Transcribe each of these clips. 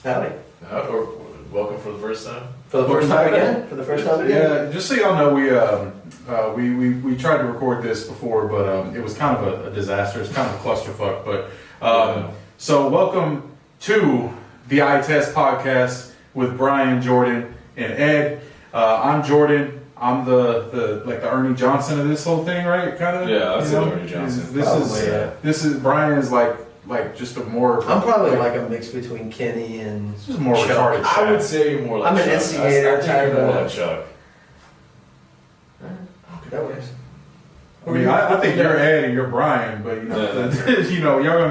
Howdy. Or welcome for the first time. For the first time again? For the first time again? Yeah, just so y'all know, we tried to record this before, but it was kind of a disaster. It's kind of a clusterfuck. But so welcome to the Eye Test podcast with Brian, Jordan, and Ed. I'm Jordan. I'm the Ernie Johnson of this whole thing, right? Kind of. Yeah, I'd say Ernie Johnson. This is Brian is like just a more. I'm probably like a mix between Kenny and This is more Chuck. retarded. I would say you're more like I'm an Chuck. instigator I think type you're more of- like Chuck. That works. I mean, I think you're Ed and you're Brian, but you know, y'all gonna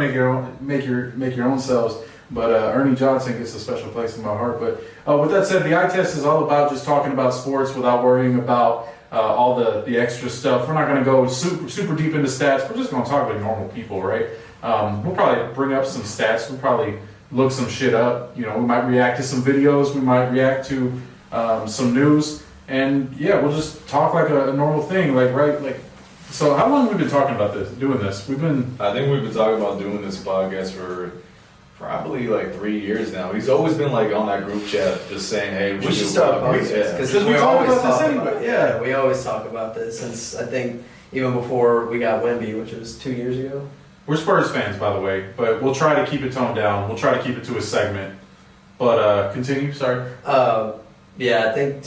make your own selves. But Ernie Johnson gets a special place in my heart. But with that said, the Eye Test is all about just talking about sports without worrying about all the extra stuff. We're not gonna go super deep into stats. We're just gonna talk about normal people, right? We'll probably bring up some stats. We'll probably look some shit up. You know, we might react to some videos. We might react to some news. And yeah, we'll just talk like a normal thing, So how long have we been talking about doing this? I think we've been talking about doing this podcast for probably like 3 years now. He's always been like on that group chat, just saying, "Hey, We should start a podcast Because because we we talk always about this talk anyway, about it. yeah. We always talk about this since I think even before we got Wemby, which was 2 years ago. We're Spurs fans, by the way, but we'll try to keep it toned down. We'll try to keep it to a segment. But continue. Sorry. Yeah, I think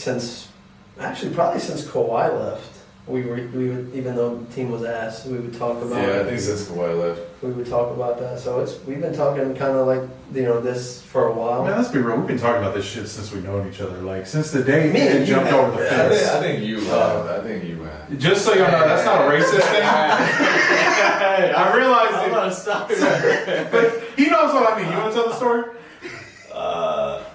probably since Kawhi left, we would, even though the team was ass, we would talk about. Yeah, I think since Kawhi left. We would talk about that. So we've been talking kind of like this for a while. Man, let's be real. We've been talking about this shit since we've known each other. Like since the day Me and Ed you jumped have, over the yeah. fence. I think you have. I think you have. Just so y'all know, that's not a racist thing. I realized I'm it. not stopping. But he knows what I mean. You want to tell the story?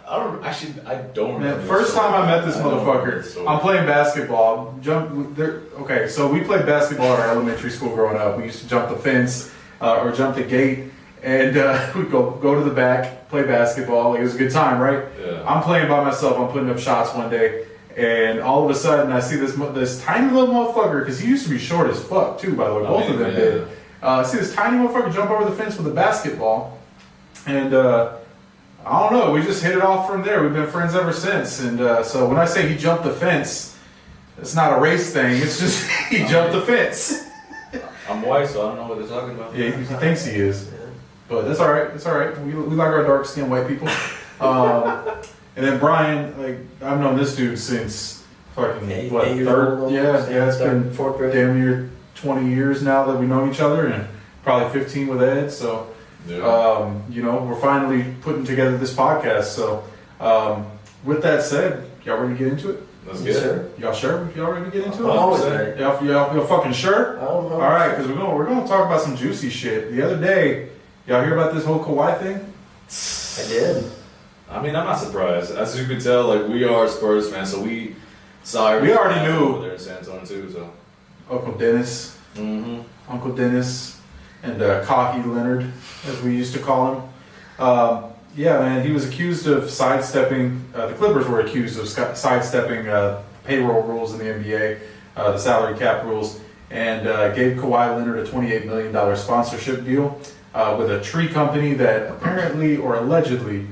I don't remember. Man, first time I met this I don't remember the motherfucker, story. I'm playing basketball. Okay, so we played basketball at our elementary school growing up. We used to jump the fence or jump the gate, and we'd go to the back, play basketball. It was a good time, right? Yeah. I'm playing by myself. I'm putting up shots one day, and all of a sudden I see this tiny little motherfucker, because he used to be short as fuck too, by the way. Both of them did. I see this tiny motherfucker jump over the fence with a basketball, and I don't know. We just hit it off from there. We've been friends ever since. And so when I say he jumped the fence, it's not a race thing. It's just he jumped the fence. I'm white, so I don't know what they're talking about. Yeah, he thinks he is. But that's all right. It's all right. We like our dark-skinned white people. And then Brian, I've known this dude since fucking Eight third? years old, Yeah, it's been fourth grade. damn near 20 years now that we've known each other, and probably 15 with Ed. So. Yeah. We're finally putting together this podcast. So, with that said, y'all ready to get into it? Let's Yes, get it. sir. Y'all sure? Y'all ready to get into I'm it? always 100%. ready. Y'all fucking sure? I don't know. All right, because we're gonna talk about some juicy shit. The other day, y'all hear about this whole Kawhi thing? I did. I mean, I'm not surprised. As you can tell, we are Spurs fans, so we saw We already everything knew. over there in San Antonio too. So. Uncle Dennis, Uncle Dennis, and Cocky Leonard, as we used to call him. Yeah, man, he was accused of sidestepping. The Clippers were accused of sidestepping payroll rules in the NBA, the salary cap rules, and gave Kawhi Leonard a $28 million sponsorship deal with a tree company that apparently or allegedly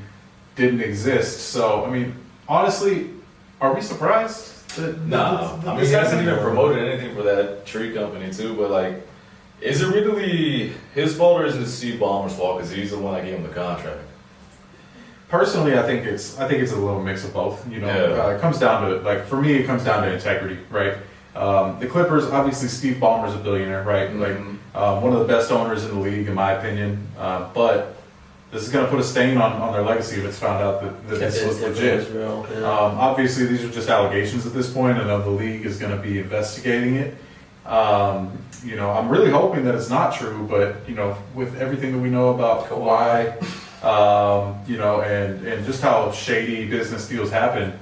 didn't exist. So, I mean, honestly, are we surprised? No, I mean, he hasn't even promoted anything for that tree company too. But is it really his fault or is it Steve Ballmer's fault? Because he's the one that gave him the contract. Personally, I think it's a little mix of both. Yeah. It comes down to for me, it comes down to integrity, right? The Clippers, obviously, Steve Ballmer's a billionaire, right? One of the best owners in the league, in my opinion. But this is going to put a stain on their legacy if it's found out that this was legit. Real, yeah. Obviously, these are just allegations at this point, and the league is going to be investigating it. I'm really hoping that it's not true, but with everything that we know about Kawhi, and just how shady business deals happen,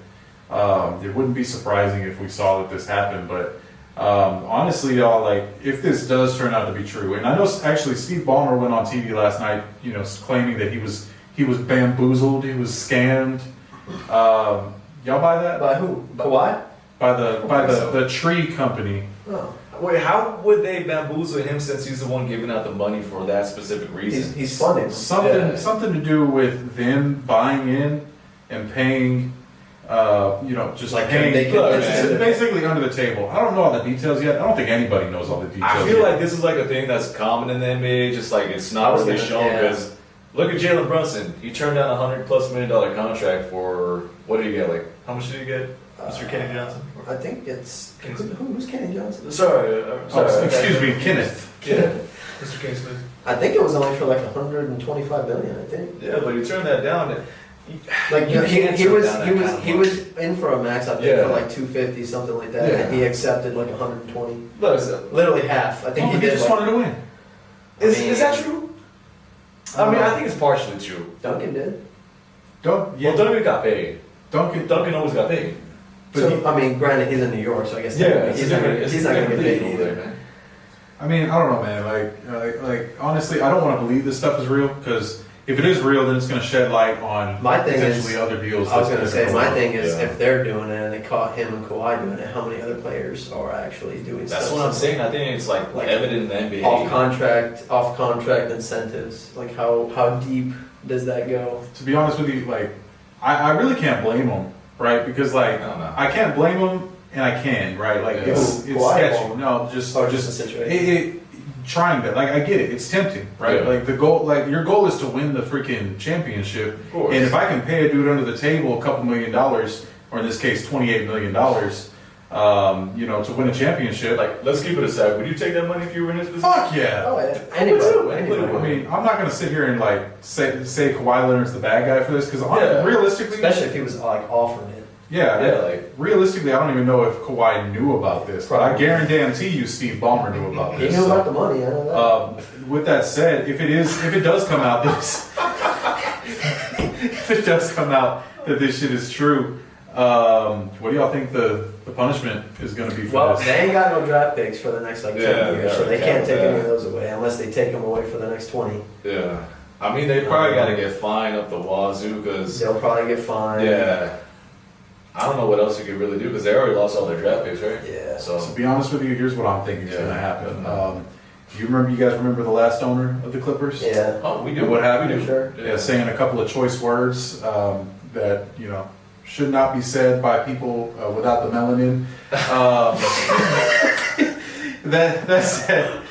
it wouldn't be surprising if we saw that this happened. But honestly, y'all, if this does turn out to be true, and I know actually Steve Ballmer went on TV last night, claiming that he was bamboozled, he was scammed. Y'all buy that? By who? Kawhi? By the tree company. Oh. Wait, how would they bamboozle him since he's the one giving out the money for that specific reason? He's funding them. Something to do with them buying in and paying. Just Like, paying. they can- It's basically under the table. I don't know all the details yet. I don't think anybody knows all the details. I feel yet. like this is like a thing that's common in the NBA, just like it's I not was really gonna- shown yeah. because look at Jalen Brunson. He turned down $100+ million contract for what did he get? Like how much did he get, Mr. Kenny Johnson? I think it's Kenny Smith. who's Kenny Johnson? Sorry, Oh, excuse me, Kenneth. Yeah, Mr. Kenny Smith. I think it was only for like 125 million. I think. Yeah, but he turned that down. Like You he can't he turn was down that he was kind of he money. was in for a max. I think Yeah. for like 250 something like that. Yeah. And he accepted like 120, Look, literally half. I think Oh, he he did. just Like, wanted to win. is that true? I mean, I think it's partially true. Duncan did. Don't Well, Duncan got paid. Duncan. Duncan always got paid. But So he- I mean, granted, he's in New York, so I guess Yeah, technically he's not gonna it's he's not gonna get different paid league over either. there, man. I mean, I don't know, man. Like honestly, I don't want to believe this stuff is real because if it is real, then it's going to shed light on My thing potentially is- other deals. I was that- gonna that say go my on. thing is Yeah. if they're doing it and they caught him and Kawhi doing it, how many other players are actually doing That's stuff? what I'm saying. I think it's like evident in the NBA. Off contract incentives. Like how deep does that go? To be honest with you, like I really can't blame them, right? Because like I don't know. I can't blame them, and I can, right? Like Yeah. it's Kawhi sketchy. won't. No, just Or just the situation? trying that. Like I get it, it's tempting, right? Yeah. Like the goal, like your goal is to win the freaking championship. Of course. And if I can pay a dude under the table a couple $1 million, or in this case, $28 million, to win a championship, Like, let's keep it aside. Would you take that money if you were in his position? fuck yeah. Oh, yeah. would too. Anybody. Anybody I would. mean, I'm not gonna sit here and like say Kawhi Leonard's the bad guy for this because Yeah. realistically, Especially if he was like offering it. yeah, Yeah, like realistically, I don't even know if Kawhi knew about this, but I guarantee you, Steve Ballmer knew about He this. knew So, about the money. I know that. with that said, if it does come out this, if it does come out that this shit is true, what do y'all think the punishment is going to be for Well, this? they ain't got no draft picks for the next like 10 Yeah, years, so yeah, they can't take yeah. any of those away unless they take them away for the next 20. yeah. I mean, they probably got to get fined up the wazoo because They'll probably get fined. yeah. I don't know what else you could really do because they already lost all their draft picks, right? Yeah. So To be honest with you, here's what I'm thinking is Yeah. going to happen. You guys remember the last owner of the Clippers? Yeah. oh, we do. And what happened? We do. Sure. Yeah, saying a couple of choice words that should not be said by people without the melanin. That said,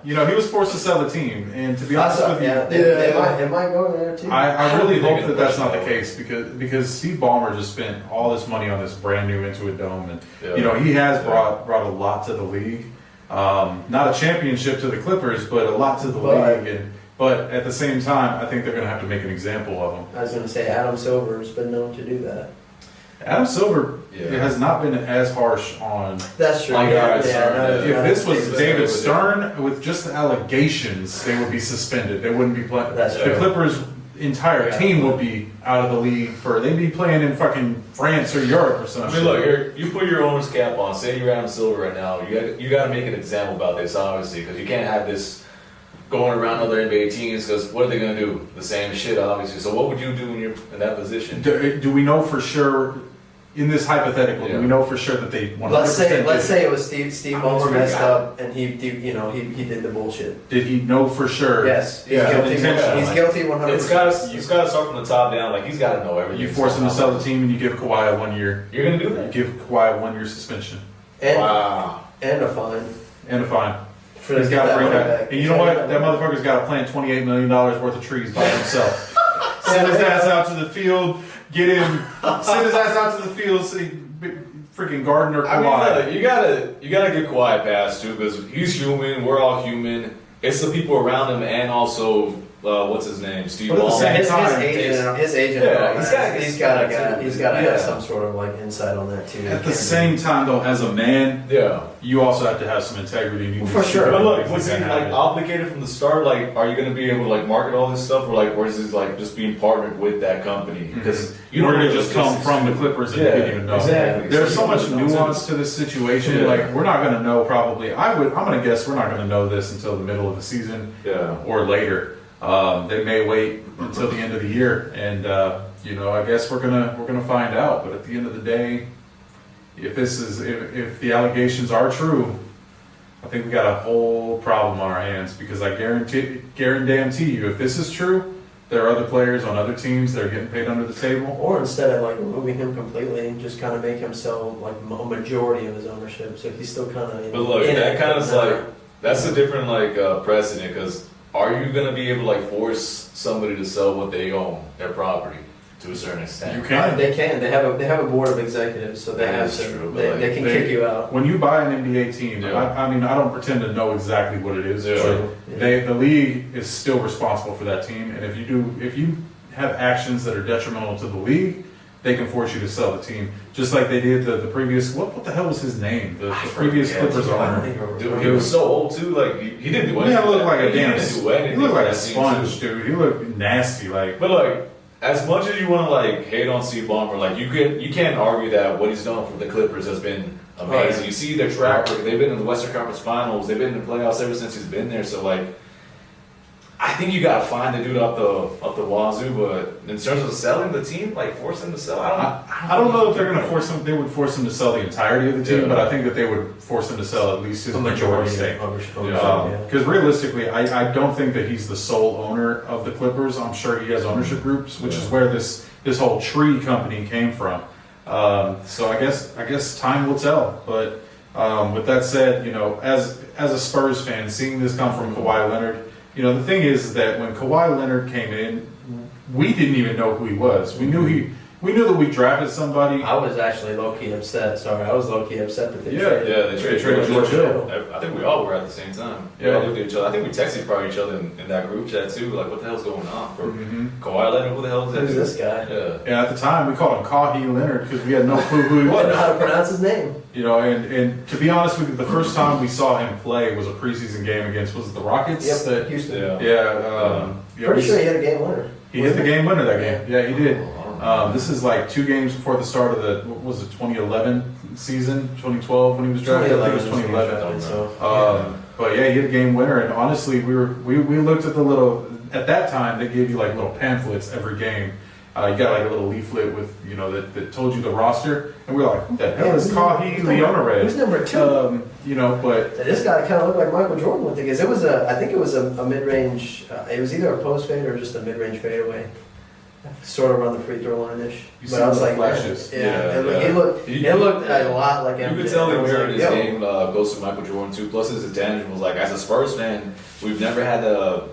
he was forced to sell the team, and to be honest with you, Yeah, it might go there too. I really They're hope gonna that that's push not the it. case because Steve Ballmer just spent all this money on this brand new Intuit Dome, and Yeah. he has brought a lot to the league. Not a championship to the Clippers, but a lot to the league. But at the same time, I think they're going to have to make an example of him. I was going to say Adam Silver's been known to do that. Adam Silver Yeah. has not been as harsh on. That's true. Like yeah, David Stern, no, yeah. If this was Exactly. David Stern with just the allegations, they would be suspended. They wouldn't be playing. That's The true. Clippers' entire Yeah. team would be out of the league they'd be playing in fucking France or Europe or I something. mean, look, you put your owner's cap on. Say you're Adam Silver right now. You got to make an example about this, obviously, because you can't have this going around other NBA teams. Because what are they going to do? The same shit, obviously. So what would you do when you're in that position? Do we know for sure? In this hypothetical, do we Yeah. know for sure that they 100% Let's did say it was Steve Ballmer messed up and he did the bullshit. Did he know for sure? Yes, he's Yeah, guilty. intentionally. He's guilty 100%. It's got to start from the top down. Like he's got to know everything. You force him to sell the team and you give Kawhi a 1 year. You're gonna do You that? give Kawhi a 1 year suspension and, Wow. and a fine. and a fine. For He's to got get to bring money that. And you know what? That motherfucker's got to plant $28 million worth of trees by himself. Send his ass out to the field. Get him. Send his ass out to the field. So freaking Gardner I mean, Kawhi. look, you gotta give Kawhi a pass too, because he's human. We're all human. It's the people around him, and also what's his name, Steve But at the Ballmer. same his time, agent. Yeah, and all he's that, gotta he's get got some to of that he's too. got to Yeah. have some sort of like insight on that too. At He the can't same time, though, as a man, Yeah. you also have to have some integrity. And you For need to sure. see But look, things was he that like happen. obligated from the start? Like, are you going to be able to like market all this stuff, or is this like just being partnered with that company? Because You don't were know to just the come logistics. from the Clippers and Yeah, you didn't even know. exactly. There's so you much don't know, nuance to this situation. Yeah. Like we're not going to know probably. I'm going to guess we're not going to know this until the middle of the season Yeah. or later. They may wait until the end of the year, and I guess we're gonna find out. But at the end of the day, if the allegations are true, I think we got a whole problem on our hands because I guarantee you, if this is true, there are other players on other teams that are getting paid under the table. Or instead of like removing him completely and just kind of make him sell like a majority of his ownership, so he's still kind of. But look, that kind of like that's a different like precedent because are you gonna be able to like force somebody to sell what they own, their property, to a certain extent? You can. They can. They have a board of executives, so they That have is to. true, but They can kick you out. When you buy an NBA team, Yeah. I mean, I don't pretend to know exactly what it is, Yeah. but the league is still responsible for that team. And if you have actions that are detrimental to the league, they can force you to sell the team, just like they did the previous. What the hell was his name? The previous Clippers owner. Dude, he was so old too. Like he didn't do anything. Yeah, looked like a He damn. didn't do anything He looked like for a that team, sponge, too. dude. He looked nasty. Like, But like, as much as you want to like hate on Steve Ballmer, like you can't argue that what he's done for the Clippers has been amazing. Right. You see their track record; they've been in the Western Conference Finals, they've been in the playoffs ever since he's been there. So like, I think you gotta find the dude up the wazoo. But in terms of selling the team, like force him to sell, I don't know if they're gonna force him. They would force him to sell the entirety of the team, Yeah. but I think that they would force him to sell at least his majority stake. Yeah. Because realistically, I don't think that he's the sole owner of the Clippers. I'm sure he has ownership groups, which is where this whole tree company came from. So I guess time will tell. But with that said, as a Spurs fan, seeing this come from Kawhi Leonard, the thing is that when Kawhi Leonard came in, we didn't even know who he was. We knew that we drafted somebody. I was actually low key upset. Sorry, I was low key upset that they Yeah. traded. Yeah, they traded traded George George Hill. I think we all were at the same time. We Yeah. all looked at each other. I think we texted probably each other in that group chat too. Like, what the hell's going on? For Kawhi Leonard, who the hell is that? Who's dude? this guy? Yeah. And at the time, we called him Kahi Leonard because we had no clue who he I didn't know how was. to pronounce his name. And to be honest with you, the first time we saw him play was a preseason game against, was it the Rockets? Yep, Houston. Yeah. Yeah. Pretty sure he had a game winner. He hit the game winner that game. Yeah, he did. Oh, I don't know. This is like 2 games before the start of the, what was it, 2011 season? 2012 when he was drafted? I think it was 2011. So, But yeah, he hit a game winner, and honestly, we looked at at that time they gave you like little pamphlets every game. You got like a little leaflet with that told you the roster, and we were like, who the hell is Kahi Leonard? Who's number 2? But This guy kind of looked like Michael Jordan with it, because I think it was a mid-range, it was either a post fade or just a mid-range fadeaway. Sort of on the free throw line-ish. You But see I was the like, flashes. yeah, Yeah, it looked a lot like You MJ. could tell I the was mirror in like, his yo. game goes to Michael Jordan too. Plus his intangibles. Like as a Spurs fan, we've never had a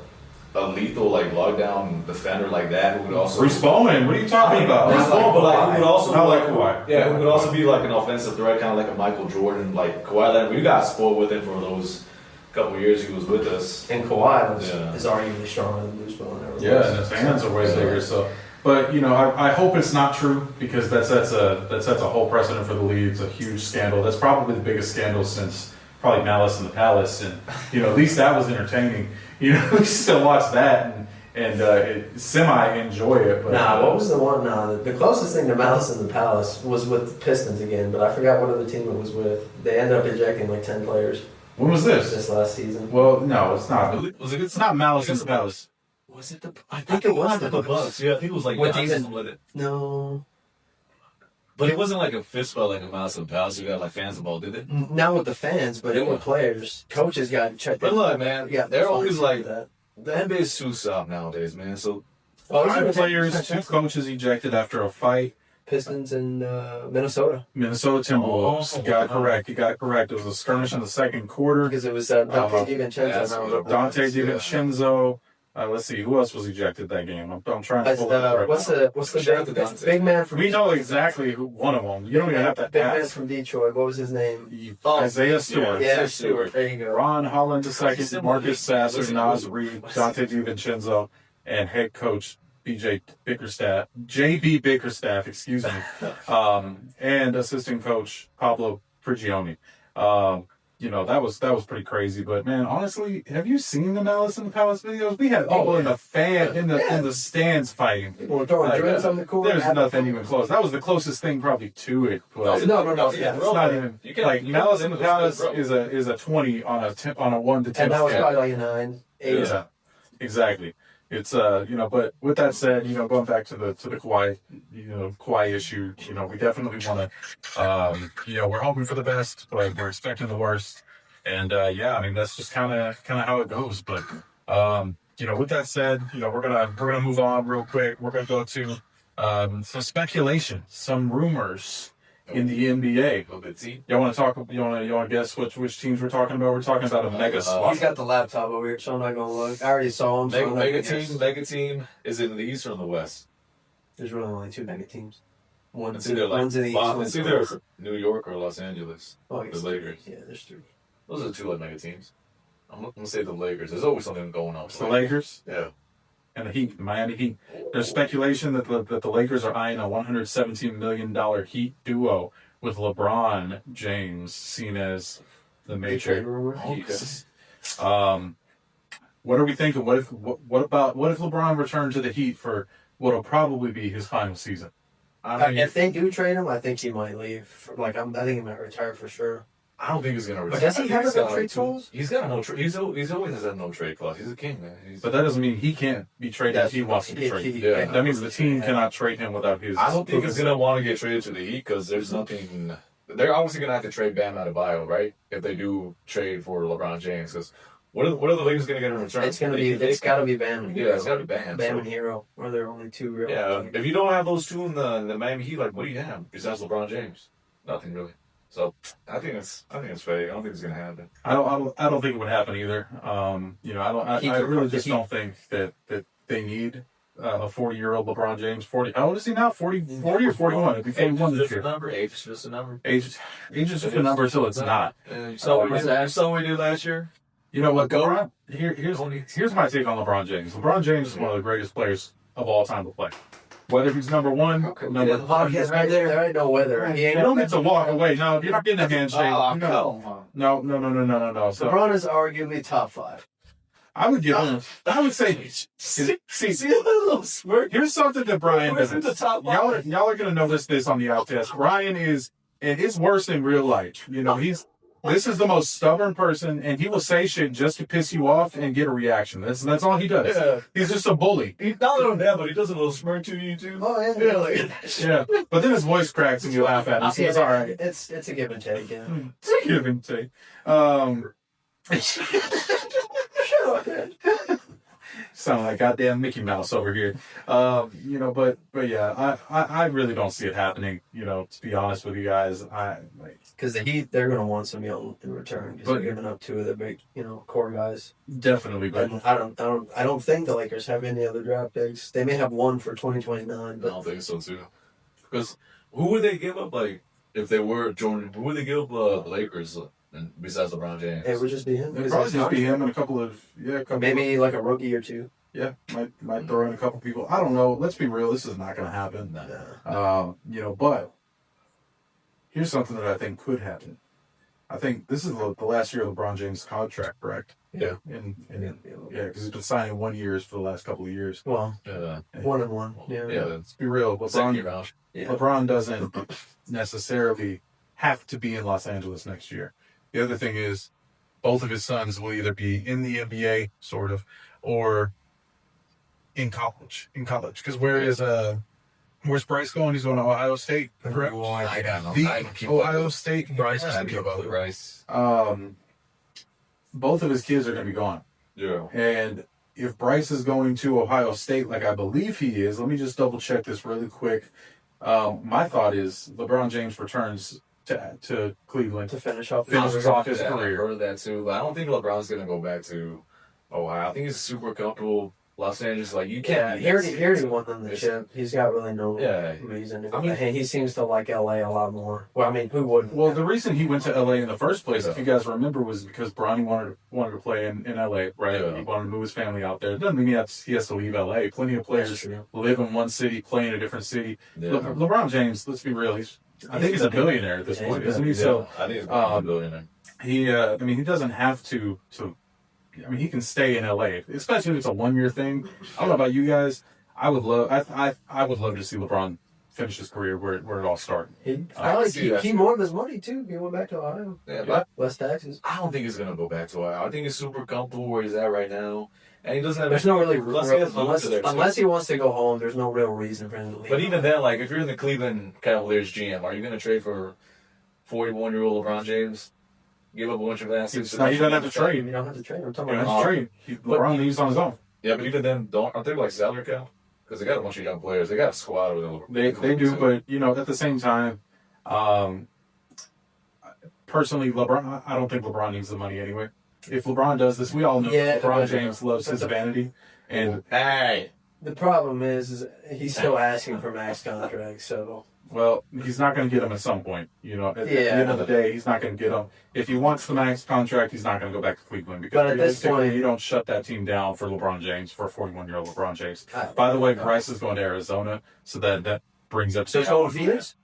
lethal like lockdown defender like that who would also Bruce Bowen, what are you talking about? Bruce Bowen, but like who would also Not be like Kawhi. Yeah, who would also be like an offensive threat, kind of like a Michael Jordan, like Kawhi Leonard. We got spoiled with him for those couple of years he was with us. And Kawhi Yeah. is arguably stronger than Bruce Bowen ever was. Yeah, and his hands are way bigger. So, but I hope it's not true because that sets a whole precedent for the league. It's a huge scandal. That's probably the biggest scandal since probably Malice in the Palace, and at least that was entertaining. We still watch that and semi enjoy it. But What was the one? The closest thing to Malice in the Palace was with the Pistons again, but I forgot what other team it was with. They ended up ejecting like 10 players when was this? this last season. Well, no, it's not. Was it It's not Malice in the Palace. Was it the? I think it was the Bucks. Yeah, I think it was like With that, even- something like that. No, But it wasn't like a fist fight like a Mouse and Palace. You got like fans involved, did it? not with the fans, but it were players. Coaches got checked. But look, man, Yeah, they're always like that. the NBA is too soft nowadays, man. So Oh, these 5 are players, 2 coaches ejected after a fight. Pistons in Minnesota Minnesota Timberwolves. Oh, You got it wow. correct. You got it correct. It was a skirmish in the second quarter. because it was Dante that's DiVincenzo. Dante Yeah. DiVincenzo. Let's see, who else was ejected that game? I'm trying to pull it up. What's the Shout out to big, Dante. big man from We know exactly who one of them. You don't even have to big man ask. from Detroit? What was his name? Isaiah Stewart. Yeah, Stewart. Stewart. There you go. Ron Holland II, Marcus Sasser, Listen, Nas Reed, Dante DiVincenzo, and head coach JB Bickerstaff, excuse me, and assistant coach Pablo Prigioni. That was pretty crazy. But man, honestly, have you seen the Malice in the Palace videos? We had people in the stands fighting. People were throwing Like, drinks on the court. There's nothing even close. That was the closest thing probably to it. But No. yeah, it's not even like Malice in the Palace is a 20 on a 1 to 10 And that was scale. probably like a 9, 8. Yeah, exactly. It's but with that said, going back to the Kawhi, Kawhi issue, we definitely want to, we're hoping for the best, but we're expecting the worst. And yeah, I mean that's just kind of how it goes. But with that said, we're gonna move on real quick. We're gonna go to some speculation, some rumors in the NBA. A little bit deep. Y'all want to talk? You want to guess which teams we're talking about? We're talking about a mega swap. He's got the laptop over here, so I'm not gonna look. I already saw him. So I'm not Mega gonna guess. mega team. Is it in the East or in the West? There's really only 2 mega teams. It's either One's in the East. it's One's in the West. either New York or Los Angeles. Oh, I guess the Lakers. Yeah, there's 3. Those are the 2 mega teams. I'm gonna say the Lakers. There's always something going on. It's the Lakers Yeah. and the Heat, the Miami Heat. There's speculation that the Lakers are eyeing a $117 million Heat duo with LeBron James seen as the Trade major. rumor. What are we thinking? What if LeBron returned to the Heat for what'll probably be his final season? If they do trade him, I think he might leave. I think he might retire for sure. I don't think he's gonna retire. does he I think have he's a got, trade clause? He's got no trade. He's always had no trade clause. He's a king, man. But that doesn't mean he can't be traded if he wants to be If traded. he- Yeah. That means the team cannot trade him without his. I don't think he's gonna want to get traded to the Heat because there's nothing. They're obviously gonna have to trade Bam Adebayo, right? If they do trade for LeBron James, because what are the Lakers gonna get in return? It's got to be Bam. And Yeah, Hero. it's gotta be Bam. Bam so- and Hero. Or there are only 2 real. Yeah, if you don't have those 2 in the Miami Heat, like what do you have besides LeBron James? Nothing really. So I think it's fake. I don't think it's gonna happen. I don't think it would happen either. I really just don't think that they need a 40-year-old LeBron James. 40. How old is he now? 40 or 41? It'd be 41 this year. Age is just a number. Age is just a number until it's not. So we did last year. You know what? Here's my take on LeBron James. LeBron James is one of the greatest players of all time to play. Whether he's number one, number Podcast right there. There ain't no weather. He you ain't. don't get to walk away. No, you're not getting a handshake. Oh, no. No. So LeBron is arguably top 5. I would give him. I would say. See, See a little smirk. here's something that Brian Where's doesn't. the top Y'all are gonna notice this on the out test. Brian is, and it's worse in real life. This is the most stubborn person, and he will say shit just to piss you off and get a reaction. That's all he does. Yeah. He's just a bully. He's not on that, but he does a little smirk to you too. Oh yeah. Yeah, like Yeah, but then his voice cracks and you laugh at him. So it's all right. It's a give and take. Yeah. Give and take. Sound like goddamn Mickey Mouse over here. But yeah, I really don't see it happening. To be honest with you guys, Because the Heat, they're gonna want some young in return. Because they're giving up 2 of the big, core guys. definitely. But And I don't think the Lakers have any other draft picks. They may have one for 2029, I but don't think so too. Because who would they give up? Like if they were Jordan, who would they give up the Lakers and besides LeBron James? it would just be him. it'd probably just be him and a couple of Maybe like a rookie or 2. Yeah, might throw in a couple people. I don't know. Let's be real. This is not going to happen. But here's something that I think could happen. I think this is the last year of LeBron James' contract, correct? Yeah. Because he's been signing 1 year for the last couple of years. Well, Yeah. 1 and 1. Yeah. Let's be real. Second LeBron, round. Yeah. LeBron doesn't necessarily have to be in Los Angeles next year. The other thing is, both of his sons will either be in the NBA, sort of, or in college. Because where's Bryce going? He's going to Ohio State, correct? I don't know. The Ohio State. Bryce I don't know about Rice. Both of his kids are going to be gone. Yeah. And if Bryce is going to Ohio State, like I believe he is, let me just double check this really quick. My thought is LeBron James returns to Cleveland. To finish off Finishes off his Yeah, career. I've heard that too, but I don't think LeBron's gonna go back to Ohio. I think he's super comfortable. Los Angeles, like you Yeah, can't. he already won them the chip. He's got really no reason to go. I mean- he seems to like LA a lot more. Well, I mean, who wouldn't? Well, the reason he went to LA in the first place, if Yeah. you guys remember, was because Bronny wanted to play in LA, right? Yeah. He wanted to move his family out there. It doesn't mean he has to leave LA. Plenty of players true. live in one city, play in a different city. Yeah. LeBron James, let's be real, I think he's a billionaire at this Yeah, point, he's isn't he? Yeah, So I think he's a billionaire. he doesn't have to. He can stay in LA, especially if it's a 1 year thing. I don't know about you guys. I would love to see LeBron finish his career where it all started. He more of his money too. He went back to Ohio. Yeah, but Less taxes. I don't think he's gonna go back to Ohio. I think he's super comfortable where he's at right now, and he doesn't have. There's no really Plus, he has to unless, look to there, too. unless he wants to go home. There's no real reason for him to leave. But even then, like if you're in the Cleveland Cavaliers GM, are you gonna trade for 41-year-old LeBron James? give up a bunch of assets. Now, he doesn't have to trade. You don't have to trade. I'm talking Yeah, about. that's trade. LeBron leaves on his own. Yeah, but even then, aren't they like salary cap? Because they got a bunch of young players. They got a squad with them. They do, but at the same time, personally, LeBron, I don't think LeBron needs the money anyway. If LeBron does this, we all know LeBron James loves his vanity. And hey, The problem is he's still asking for max contracts, so. well, he's not going to get him at some point. At the end of the day, he's not going to get him. If he wants the max contract, he's not going to go back to Cleveland because But at this point, you don't shut that team down for LeBron James, for 41-year-old LeBron James. By the way, Bryce is going to Arizona, so that brings up. So he's going to Phoenix?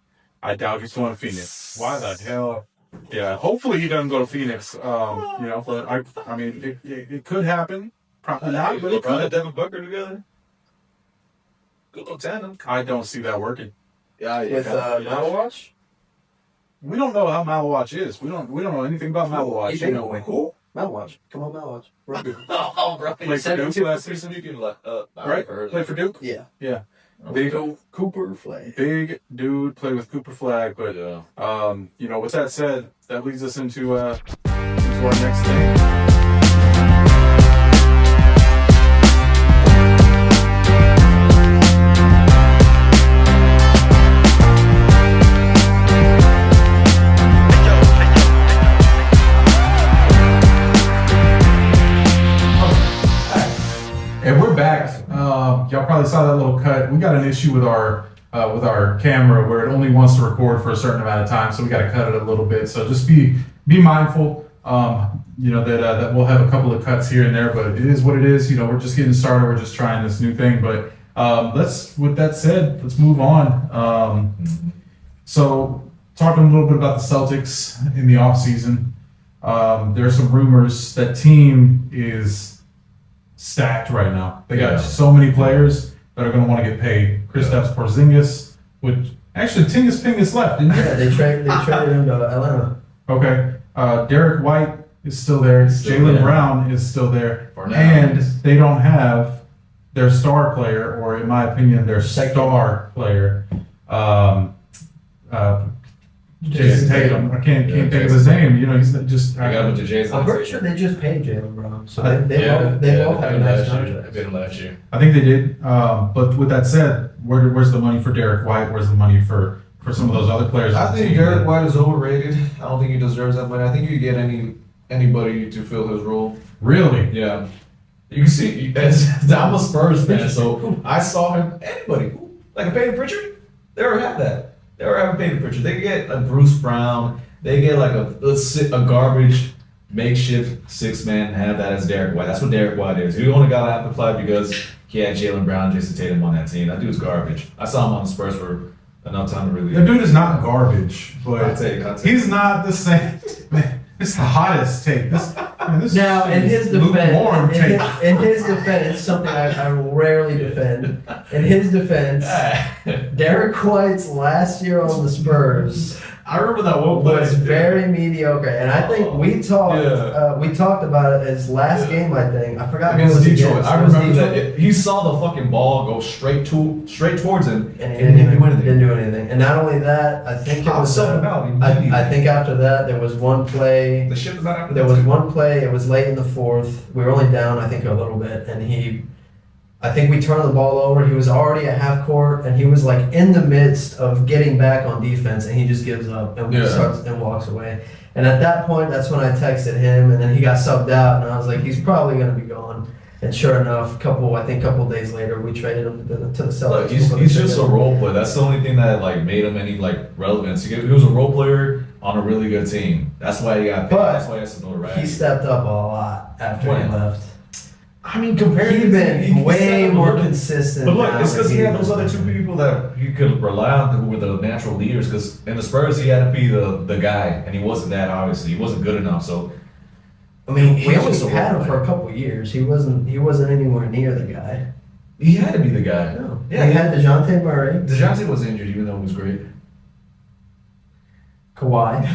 I doubt he's going to Phoenix. Why the hell? Yeah, hopefully he doesn't go to Phoenix. But I mean, it could happen. Probably not, but it LeBron and could. Devin Booker together. Good little tandem. I don't see that working. Yeah, With Malawatch? We don't know how Malawatch is. We don't know anything about Malawatch. Who? Malawatch. Come on, Malawatch. Rugby. Oh, bro. Play for Duke last season. Right? Play for Duke? Yeah. Yeah. Big Cooper Flay. big dude, play with Cooper Flag, but Yeah. with that said, that leads us into our next thing. And we're back. Y'all probably saw that little cut. We got an issue with our camera where it only wants to record for a certain amount of time, so we got to cut it a little bit. So just be mindful. That we'll have a couple of cuts here and there, but it is what it is. We're just getting started. We're just trying this new thing. But with that said, let's move on. So talking a little bit about the Celtics in the offseason. There are some rumors that team is stacked right now. They got so many players that are going to want to get paid. Kristaps Porzingis, which actually Tingus Pingus left, didn't he? Yeah, they traded him to Atlanta. Okay. Derek White is still there. Jaylen Brown is still there. And they don't have their star player, or in my opinion, their star player, Jason Tatum. I can't think of his name. He's just. I got him to Jason. I'm pretty sure they just paid Jaylen Brown, so they both both have a nice contract. I paid him last year. I think they did. But with that said, where's the money for Derek White? Where's the money for some of those other players? I think Derek White is overrated. I don't think he deserves that money. I think you get anybody to fill his role. Really? Yeah. You can see, I'm a Spurs fan, so I saw him, anybody, like a Peyton Pritchard, they already have that. They already have a Peyton Pritchard. They get a Bruce Brown, they get like a garbage makeshift six-man, have that as Derek White. That's what Derek White is. He only got amplified because he had Jaylen Brown, Jason Tatum on that team. That dude's garbage. I saw him on the Spurs for enough time to really. The dude is not garbage, but I'll take. he's not the same. Man, it's the hottest take. This Now, in his lukewarm take. defense, in his defense, something I rarely defend. In his defense, Derek White's last year on the Spurs I remember that one play. was very mediocre, and I think we talked about it his last game. I think I forgot who it Against was Detroit. against. I It was remember Detroit? that. He saw the fucking ball go straight towards him, And he and he didn't do didn't anything. do anything. And not only that, I think it I was was. selling him out immediately. I think after that there was one play. The shit was not after There that, was too. one play. It was late in the fourth. We were only down, I think, a little bit, and I think we turned the ball over. He was already at half court, and he was like in the midst of getting back on defense, and he just gives up and starts and walks away. And at that point, that's when I texted him, and then he got subbed out, and I was like, he's probably going to be gone. And sure enough, couple days later, we traded him to the Celtics. Look, he's just a role player. That's the only thing that made him any relevance. He was a role player on a really good team. That's why he got paid. But That's why he has some notoriety. He stepped up a lot after he left. I mean, compared He's to been way more consistent. But look, now it's because than he had was those other two people that he could rely on who were the natural leaders. Because in the Spurs, he had to be the guy, and he wasn't that. Obviously, he wasn't good enough. So, I mean, He we was only just a had role him for a couple years. He wasn't anywhere near the guy. he had to be the guy. No. Yeah, We had DeJounte Murray, DeJounte was injured, even though he was great. Kawhi,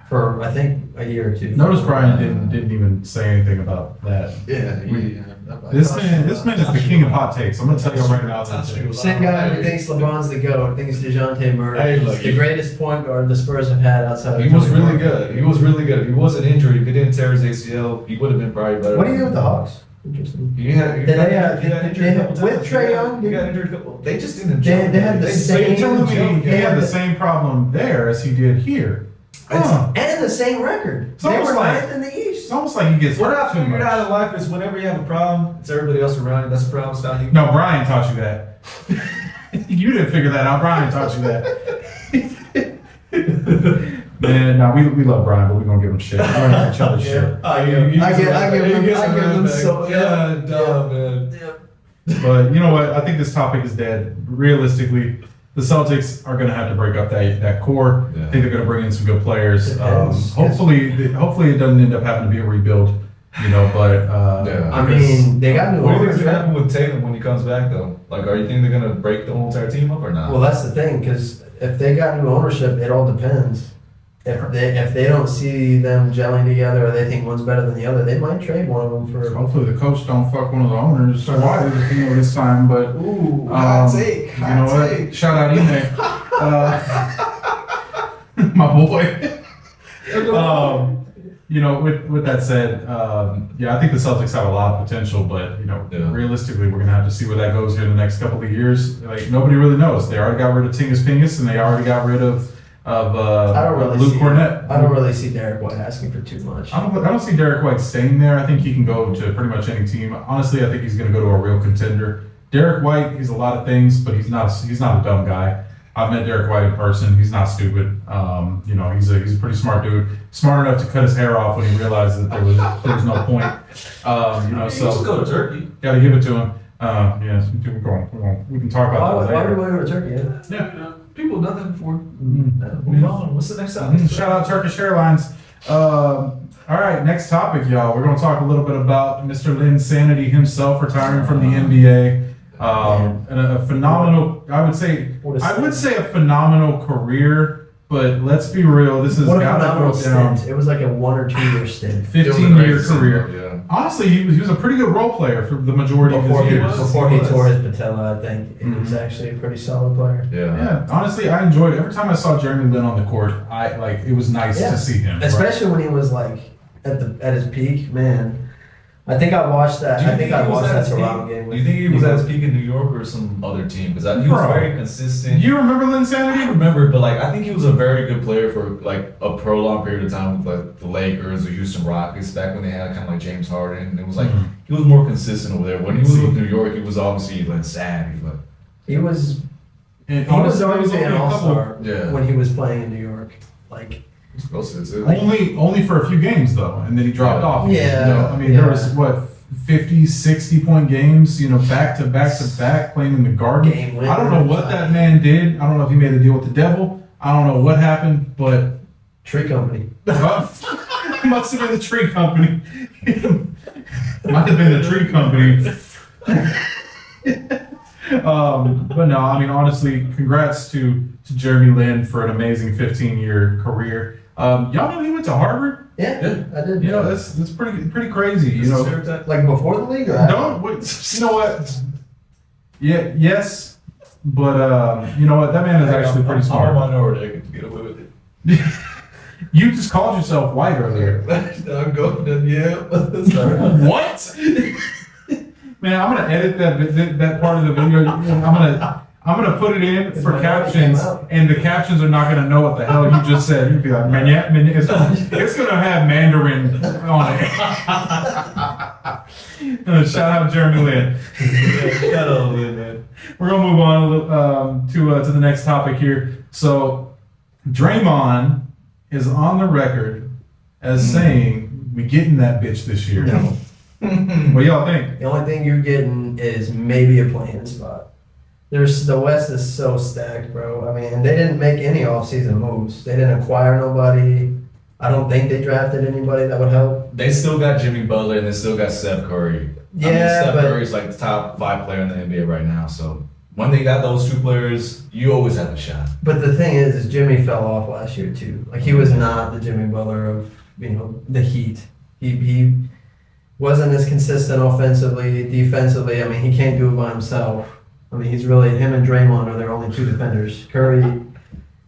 for I think a year or two. Notice Brian didn't even say anything about that. Yeah, This man is the king of hot takes. I'm gonna tell you right now. Same guy who thinks LeBron's the GOAT, thinks DeJounte Murray Hey, is look, the greatest point guard the Spurs have had outside of He was Tony really Parker. good. He was really good. If he wasn't injured, if he didn't tear his ACL, he would have been probably better. What do you do with the Hawks? Interesting. He got Did they, injured a couple with times. Trae Young? He got injured a couple. They just didn't. They had the same- You're telling me he They had had the the- same problem there as he did here? Huh. And the same record. It's They almost were like- ninth in the It's East. almost like he gets What I hurt too figured out much. in life is whenever you have a problem, it's everybody else around you. That's the problem. It's not you. No, Brian taught you that. You didn't figure that out. Brian taught you that. Man, no, we love Brian, but we're gonna give him shit. We're gonna give each other shit. I give them so. Yeah, dumb, man. But you know what? I think this topic is dead. Realistically, the Celtics are going to have to break up that core. Yeah. I think they're going to bring in some good players. Depends. Hopefully it doesn't end up having to be a rebuild. You know, but Yeah. I mean, they got new What do you owners. think's gonna Right? happen with Tatum when he comes back, though? Like, are you think they're gonna break the whole entire team up or not? Well, that's the thing, because if they got new ownership, it all depends. If they don't see them gelling together, or they think one's better than the other, they might trade one of them for. hopefully the coach don't fuck one of the owners. This time. But Ooh, hot take. you know what? Shout out Ime, my boy. You know, with that said, yeah, I think the Celtics have a lot of potential, but you know, Yeah. realistically, we're gonna have to see where that goes here in the next couple of years. Like nobody really knows. They already got rid of Tingus Pingus, and they already got rid of I don't really Luke see. Cornett. I don't really see Derek White asking for too much. I don't see Derek White staying there. I think he can go to pretty much any team. Honestly, I think he's going to go to a real contender. Derek White, he's a lot of things, but he's not a dumb guy. I've met Derek White in person. He's not stupid. You know, he's a pretty smart dude. Smart enough to cut his hair off when he realized that there was no point. You know, So so go to Turkey. got to give it to him. Yes, we can talk about Why that do we later. go to Turkey? Yeah? Yeah. People have done that before. Mhm. Move on. What's the next topic? Shout out Turkish Airlines. All right, next topic, y'all. We're going to talk a little bit about Mr. Lynn Sanity himself retiring from the NBA. And a phenomenal, I would say a phenomenal career. But let's be real, this has What a got to phenomenal go down. stint. It was like a 1 or 2 year stint. 15-year career. Yeah. Honestly, he was a pretty good role player for the majority of Before his he, years. before he was. tore his patella, I think he was Mhm. actually a pretty solid player. Yeah. Yeah, honestly, I enjoyed it. Every time I saw Jeremy Lin on the court, it was nice Yeah. to see him. Especially when he was like at his peak, man. I think I watched that. Do you I think I he was watched at that his Toronto peak? game. Do you think he was at his peak in New York or some other team? Because he was Bro. very consistent. You remember Lin I Sanity? remember, but like I think he was a very good player for like a prolonged period of time with like the Lakers, the Houston Rockets, back when they had kind of like James Harden. And it was like Mhm. he was more consistent over there. When he was with New York, he was obviously like savvy, but He was And he was honestly, already an only a all couple- star Yeah. when he was playing in New York. Like he was close to it too. Only for a few games though, and then he dropped Yeah. off. Yeah. You know, I mean, Yeah. there was 50, 60 point games, you know, back to back playing in the Garden. Game winner. I don't know what that man did. I don't know if he made a deal with the devil. I don't know what happened, but Tree Company. it must have been the tree company. Might have been the tree company. But no, I mean, honestly, congrats to Jeremy Lin for an amazing 15-year career. Y'all know he went to Harvard? Yeah, I did. You know, that's pretty crazy. You know, Like before the league or after? don't wait, you know what? Yeah, yes, but you know what? That man is actually pretty I'm a smart. minority. I get to get away with it. You just called yourself white earlier. I'm going. Yeah. Sorry. What? Man, I'm gonna edit that part of the video. I'm gonna put it in for It captions, came out. and the captions are not gonna know what the hell you just said. You'd be like, man, yeah, it's gonna have Mandarin on it. Shout out Jeremy Lin. Shut up, man. We're gonna move on to the next topic here. So, Draymond is on the record as saying we getting that bitch this year. No. What y'all think? The only thing you're getting is maybe a playing spot. The West is so stacked, bro. I mean, they didn't make any offseason moves. They didn't acquire nobody. I don't think they drafted anybody that would help. They still got Jimmy Butler and they still got Steph Curry. Yeah, Steph but- Curry's like the top 5 player in the NBA right now. So when they got those 2 players, you always have a shot. But the thing is Jimmy fell off last year too. Like he was not the Jimmy Butler of the Heat. He wasn't as consistent offensively, defensively. I mean, he can't do it by himself. I mean, he's really him and Draymond are their only two defenders. Curry,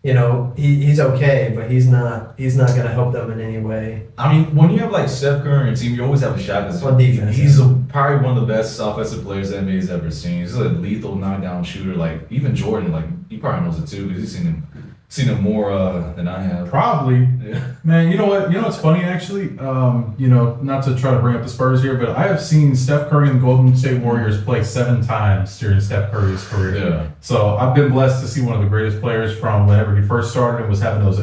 you know, he's okay, but he's not going to help them in any way. I mean, when you have like Steph Curry on your team, you always have a shot because On defense, he's probably one of the best offensive players the NBA's ever seen. He's a lethal knockdown shooter. Like even Jordan, like he probably knows it too because he's seen him more than I have. Probably. Yeah. Man, you know what? You know what's funny actually? You know, not to try to bring up the Spurs here, but I have seen Steph Curry and the Golden State Warriors play 7 times during Steph Curry's career. Yeah. So I've been blessed to see one of the greatest players from whenever he first started and was having those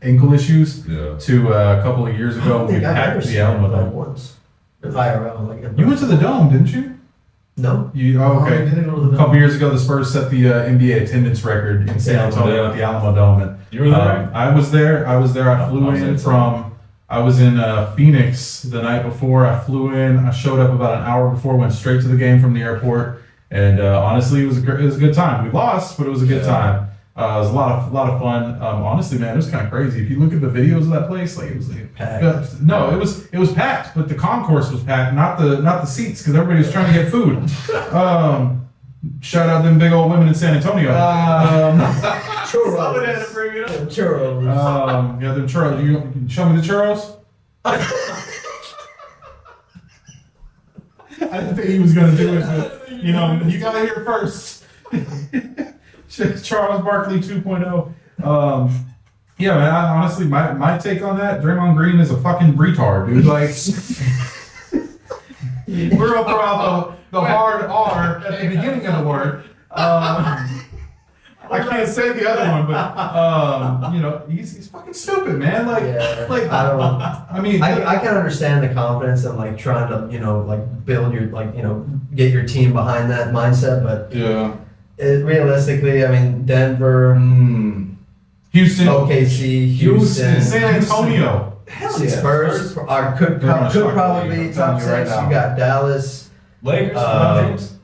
ankle issues Yeah. to a couple of years I ago don't we think I've ever packed seen the Alamo him Dome. once. IRL, like You went to the Dome, didn't you? No. Okay. didn't go to A couple years ago, the Spurs set the NBA attendance record in San Yeah, Antonio yeah. at the Alamo Dome. And, You were there? I was there. I was there. I flew I was there in too. from. I was in Phoenix the night before. I flew in. I showed up about an hour before. Went straight to the game from the airport. And honestly, it was a good time. We lost, but it was a good Yeah. time. It was a lot of fun. Honestly, man, it was kind of crazy. If you look at the videos of that place, like it was like Packed. no, it was packed, but the concourse was packed, not the seats, because everybody was trying to get food. Shout out them big old women in San Antonio. Somebody had to bring it up. Churros. Yeah, them churros. You can show me the churros? I didn't think he was gonna do it, but you know, you got it here first. Charles Barkley 2.0. Yeah, man. Honestly, my take on that, Draymond Green is a fucking retard, dude. Like, we're gonna throw out the hard R at the beginning of the word. I can't say the other one, but you know, he's fucking stupid, man. Like, Yeah, like I don't. I mean, I can understand the confidence and like trying to, you know, like build your, like, you know, get your team behind that mindset, but yeah. realistically, I mean, Denver, Houston, OKC, Houston, San Antonio. Hell yeah. Spurs could They're gonna shock probably you, be I'm top telling you right 6. now. You got Dallas. Lakers, Uh, LeBron James.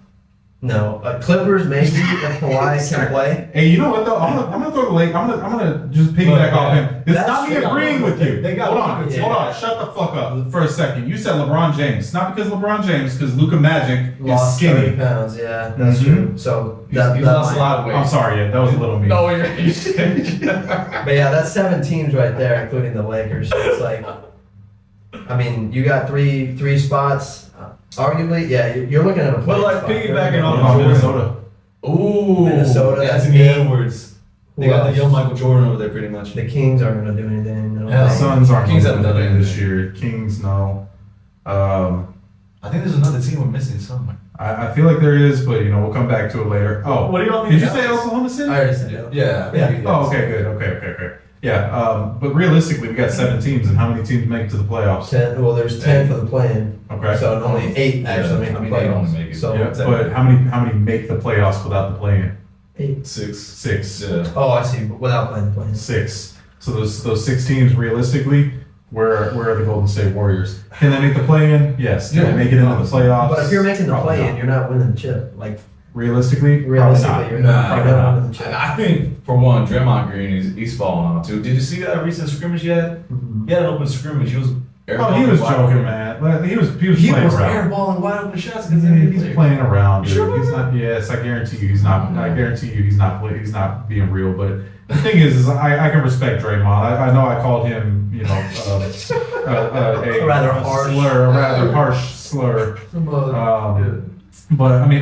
No, Clippers maybe if Kawhi can play. Hey, you know what though? I'm gonna throw the lake. I'm gonna just piggyback Look, off him. It's that's not me true. agreeing with you. They got hold on, Luka, hold on. yeah. Shut the fuck up for a second. You said LeBron James. Not because LeBron James, because Luka Magic is Lost 30 skinny. pounds. Yeah, that's Mhm. true. So that, He's that lost a might- lot of weight. I'm sorry, yeah, that was a little mean. No, you're. But yeah, that's 7 teams right there, including the Lakers. So it's like, I mean, you got three spots. Arguably, yeah, you're looking at a. But, like, play-in spot. piggybacking You're What off looking about at- Jordan. Minnesota? Ooh, Minnesota, that's that's Anthony me. Edwards. They Who got the else? young Michael Jordan over there, pretty much. The Kings aren't going to do anything. No. Yeah, The Suns aren't Kings going to haven't done win this anything. year. Kings, no. I think there's another team we're missing somewhere. I feel like there is, but you know, we'll come back to it later. Oh, What do y'all did think? you say Oklahoma City? I already said that. Yeah. Yeah. Oh, okay, good. Okay. Yeah, but realistically, we got 7 teams, and how many teams make it to the playoffs? 10. Well, there's 10 for the play-in. Okay. So only 8 actually make I the mean, they only playoffs. make it. So Yeah, but how many make the playoffs without the play-in? 8. 6. 6. Yeah. Oh, I see. But without playing the play-in. 6. So those 6 teams, realistically, where are the Golden State Warriors? Can they make the play-in? Yes. Can Yeah. they make it into the playoffs? But if you're making the Probably play-in, not. you're not winning the chip. Like Realistically, realistically, you're Nah, not, probably not. winning the chip. I think for one, Draymond Green, he's falling on too. Did you see that recent scrimmage he had? Mhm. He had an open scrimmage. He was. Oh, he was joking, man. Like, He was He playing was around. airballing wide open shots because He's playing around, dude. Sure. He's not. Yes, I guarantee you, he's not. I guarantee you, he's not. He's not being real. But the thing is I can respect Draymond. I know I called him, you know, a Rather harsh. slur, a rather harsh slur. But I mean,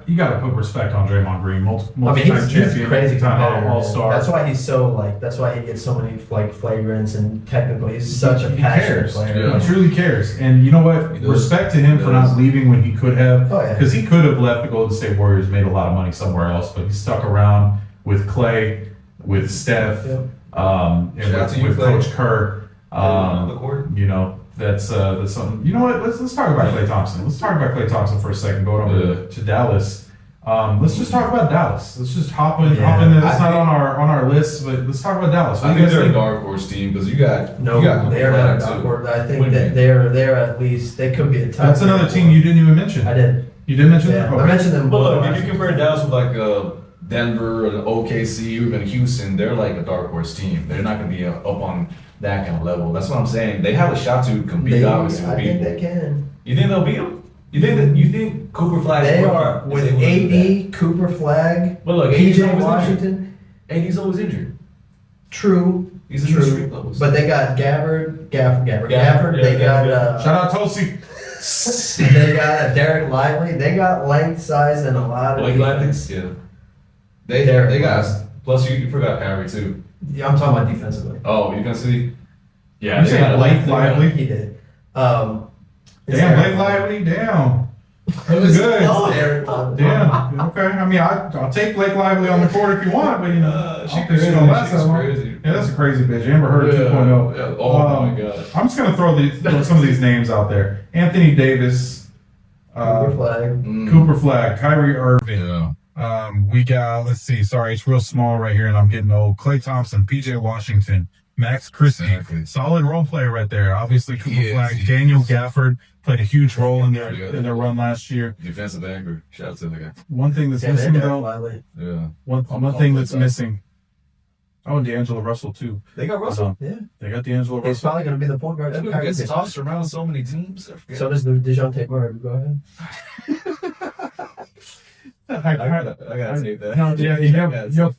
you got to put respect on Draymond Green. I mean, Multi-time he's champion, a crazy multi-time competitor. all-star. That's why he's so like. That's why he gets so many like flagrants and technically he's such a He passionate cares. player. Yeah. He truly cares. And you know what? He does. Respect to him He for does. not leaving when he could have. Oh, yeah. Because he could have left the Golden State Warriors, made a lot of money somewhere else, but he stuck around with Clay, with Steph, Yep. and Shout out with, to you, with Clay. Coach Kerr. on the court. You know, that's something. You know what? Let's talk about Klay Thompson. Let's talk about Klay Thompson for a second. Going over to Dallas. Let's just talk about Dallas. Let's just hop in. Yeah. Hop in. It's I not on our list, but let's talk about Dallas. What I do you think guys they're a think? dark horse team because you got No, you got they're not a too. dark horse. I What think do you that mean? they're at least they could be a top. That's another team you didn't even mention. I did. You did mention Yeah, that? I Okay. mentioned them. But look, both. if you compare Dallas with like Denver, or the OKC, or even Houston, they're like a dark horse team. They're not going to be up on that kind of level. That's what I'm saying. They have a shot to compete, obviously, I with think people. they can. You think they'll beat them? You think Cooper Flag? They are with AD, Cooper Flag, But look, AD's PJ always Washington. AD's always injured. True. He's in the street levels. But they got Gafford. Gafford, They got Shout out Tulsi. they got Derek Lively. They got length, size, and a lot of Blake defense. Lively? Yeah. They got. Plus, you forgot Kyrie too. Yeah, I'm talking about defensively. Oh, you can see. Yeah, You they said got Blake Lively? He did. Damn, Blake Lively. Damn. That was good. Derek Lively. Damn. Okay. I mean, I'll take Blake Lively on the court if you want, but you know, She I don't think she's gonna last that long. crazy. Yeah, that's a crazy bitch. Amber Heard 2.0. Yeah. Oh my god. I'm just gonna throw some of these names out there. Anthony Davis, Cooper Flag. Cooper Flag, Kyrie Irving. Yeah. We got, let's see, sorry, it's real small right here and I'm getting old. Klay Thompson, PJ Washington, Max Christie. Exactly. Solid role player right there. Obviously, Cooper He is. Flag, Daniel Gafford played a huge role in their run last year. Defensive anchor. Shout out to the guy. One thing that's Yeah, missing Derek though, Lively. Yeah. one thing that's missing. Oh, and D'Angelo Russell too. They got Russell. Yeah. They got D'Angelo He's Russell. probably going to be the point guard. That dude Kyrie gets gets. tossed around so many teams. So does the DeJounte Murray. Go ahead. I gotta take that.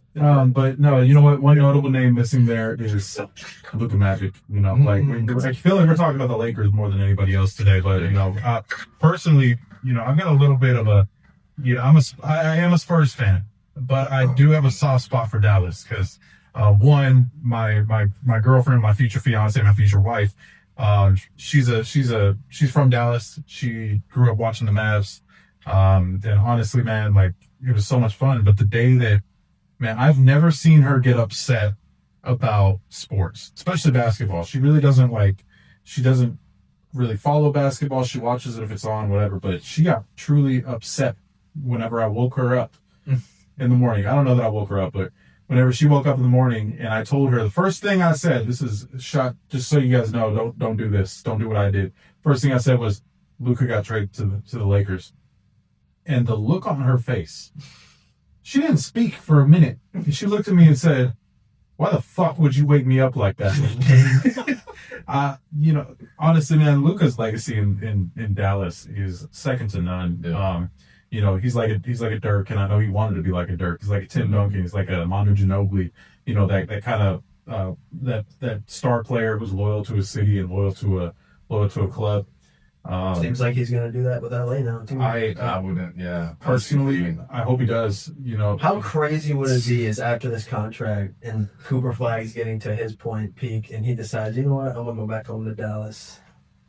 But no, you know what? One notable name missing there is Luka Magic. You know, like I feel like we're talking about the Lakers more than anybody else today. But you know, personally, you know, I've got a little bit of a, I am a Spurs fan, but I do have a soft spot for Dallas because one, my girlfriend, my future fiance, my future wife, she's from Dallas. She grew up watching the Mavs. And honestly, man, like it was so much fun. But the day that, man, I've never seen her get upset about sports, especially basketball. She really doesn't she doesn't really follow basketball. She watches it if it's on, whatever. But she got truly upset whenever I woke her up in the morning. I don't know that I woke her up, but whenever she woke up in the morning and I told her, the first thing I said, this is a shot, just so you guys know, don't do this. Don't do what I did. First thing I said was, Luka got traded to the Lakers. And the look on her face, she didn't speak for a minute. She looked at me and said, "Why the fuck would you wake me up like that?" You know, honestly, man, Luka's legacy in Dallas is second to none. Yeah. You know, he's like a Dirk, and I know he wanted to be like a Dirk. He's like a Tim Duncan. He's like a Manu Ginobili. You know, that kind of that star player who's loyal to his city and loyal to a club. Seems like he's going to do that with LA now, too. I wouldn't. Yeah. Personally, I hope he does. You know, How crazy would it be is after this contract and Cooper Flag's getting to his point peak and he decides, you know what, I'm going to go back home to Dallas.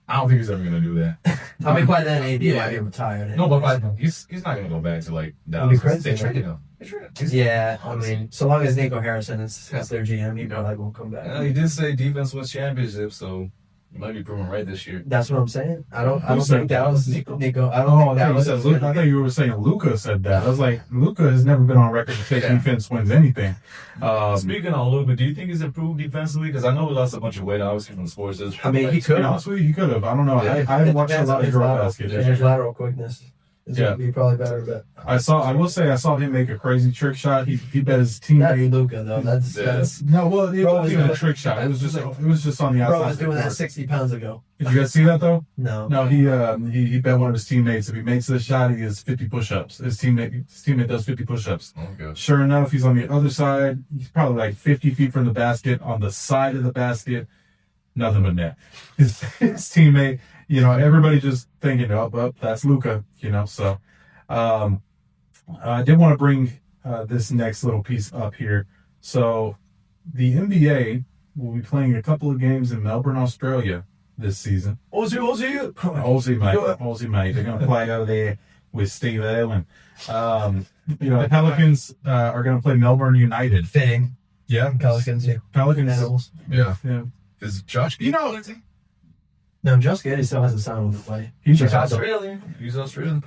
I don't think he's ever gonna do that. I mean, by then, AD Yeah. might be retired. No, but he's not gonna go back to like That'd be Dallas. crazy, They traded him. Yeah, I mean, so long as Nico Harrison is their GM, he probably won't come back. He did say defense was championship, so you might be proven right this year. That's what I'm saying. I don't Who said think Dallas, Nico? Nico, I don't Oh, think I Dallas. thought, I thought you were saying Luka said that. I was like, Luka has never been on record to say defense wins anything. Speaking on Luka, do you think he's improved defensively? Because I know he lost a bunch of weight, obviously, from the sports. I mean, he To could be have. honest with you, he could have. I don't know. I haven't watched a lot of girl basket. His lateral quickness is Yeah. going to be probably better, but I will say I saw him make a crazy trick shot. He bet his that's teammate. Luca though. That's No, well, it Bro wasn't was even a doing- trick shot. It was just on the outside. bro was doing that court. 60 pounds ago. Did you guys see that though? No. No, he bet one of his teammates if he makes this shot, he gets 50 push-ups. His teammate does 50 push-ups. Oh, good. Sure enough, he's on the other side. He's probably like 50 feet from the basket. On the side of the basket, nothing but net. His teammate, you know, everybody just thinking, oh, that's Luka, you know. So, I did want to bring this next little piece up here. So, the NBA will be playing a couple of games in Melbourne, Australia this season. Aussie, mate. They're going to play over there with Steve Irwin. You know, Pelicans are going to play Melbourne United. Fitting. Yeah, Pelicans, yeah. Pelicans. Animals. Yeah. Is Josh? You know, No, Josh Giddey still hasn't signed with the play. he's Chicago. Australian. He's Australian.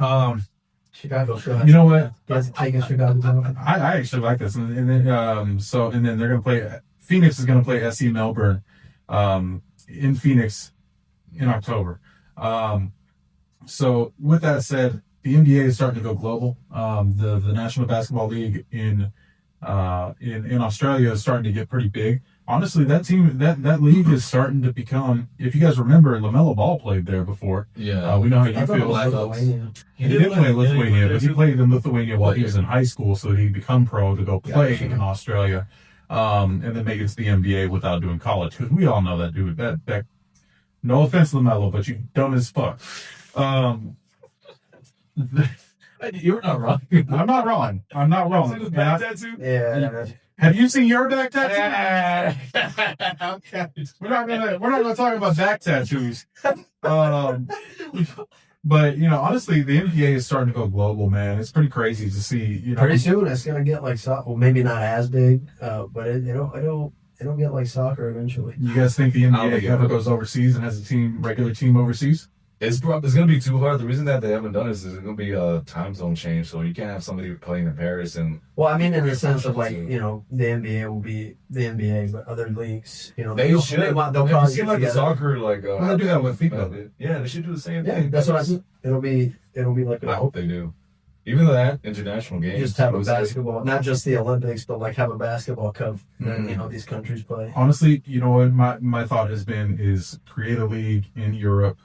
Chicago still has You know what? He hasn't taken Chicago. I actually like this, and then they're going to play. Phoenix is going to play SC Melbourne, in Phoenix, in October. So with that said, the NBA is starting to go global. The National Basketball League in Australia is starting to get pretty big. Honestly, that league is starting to become. If you guys remember, LaMelo Ball played there before. Yeah. We know how you I thought it feel. was Lithuania. He did play in Lithuania, but he played in Lithuania while he was in high school, so he'd become pro to go play in Australia, and then make it to the NBA without doing college. Because we all know that dude. That no offense, LaMelo, but you dumb as fuck. You're not wrong. I'm not wrong. I'm not wrong. See this back tattoo? Yeah. Have you seen your back tattoo? Okay. We're not gonna talk about back tattoos. But honestly, the NBA is starting to go global, man. It's pretty crazy to see. Pretty soon it's gonna get like soccer. Well, maybe not as big, but it'll get like soccer eventually. You guys think the I don't NBA think it ever will. goes overseas and has a regular team overseas? It's gonna be too hard. The reason that they haven't done this is it's gonna be a time zone change, so you can't have somebody playing in Paris and Well, I mean, in the sense of like the NBA will be the NBA, but other leagues, they they'll should. they'll Have you probably seen get like the together. soccer like Well, they do that with FIFA. Yeah, they should do the same Yeah, thing. that's what I think. It'll be like I hope they do. Even that international games. just have a Those days- basketball, not just the Olympics, but like have a basketball cup that Mhm. these countries play. Honestly, you know what my thought has been is create a league in Europe,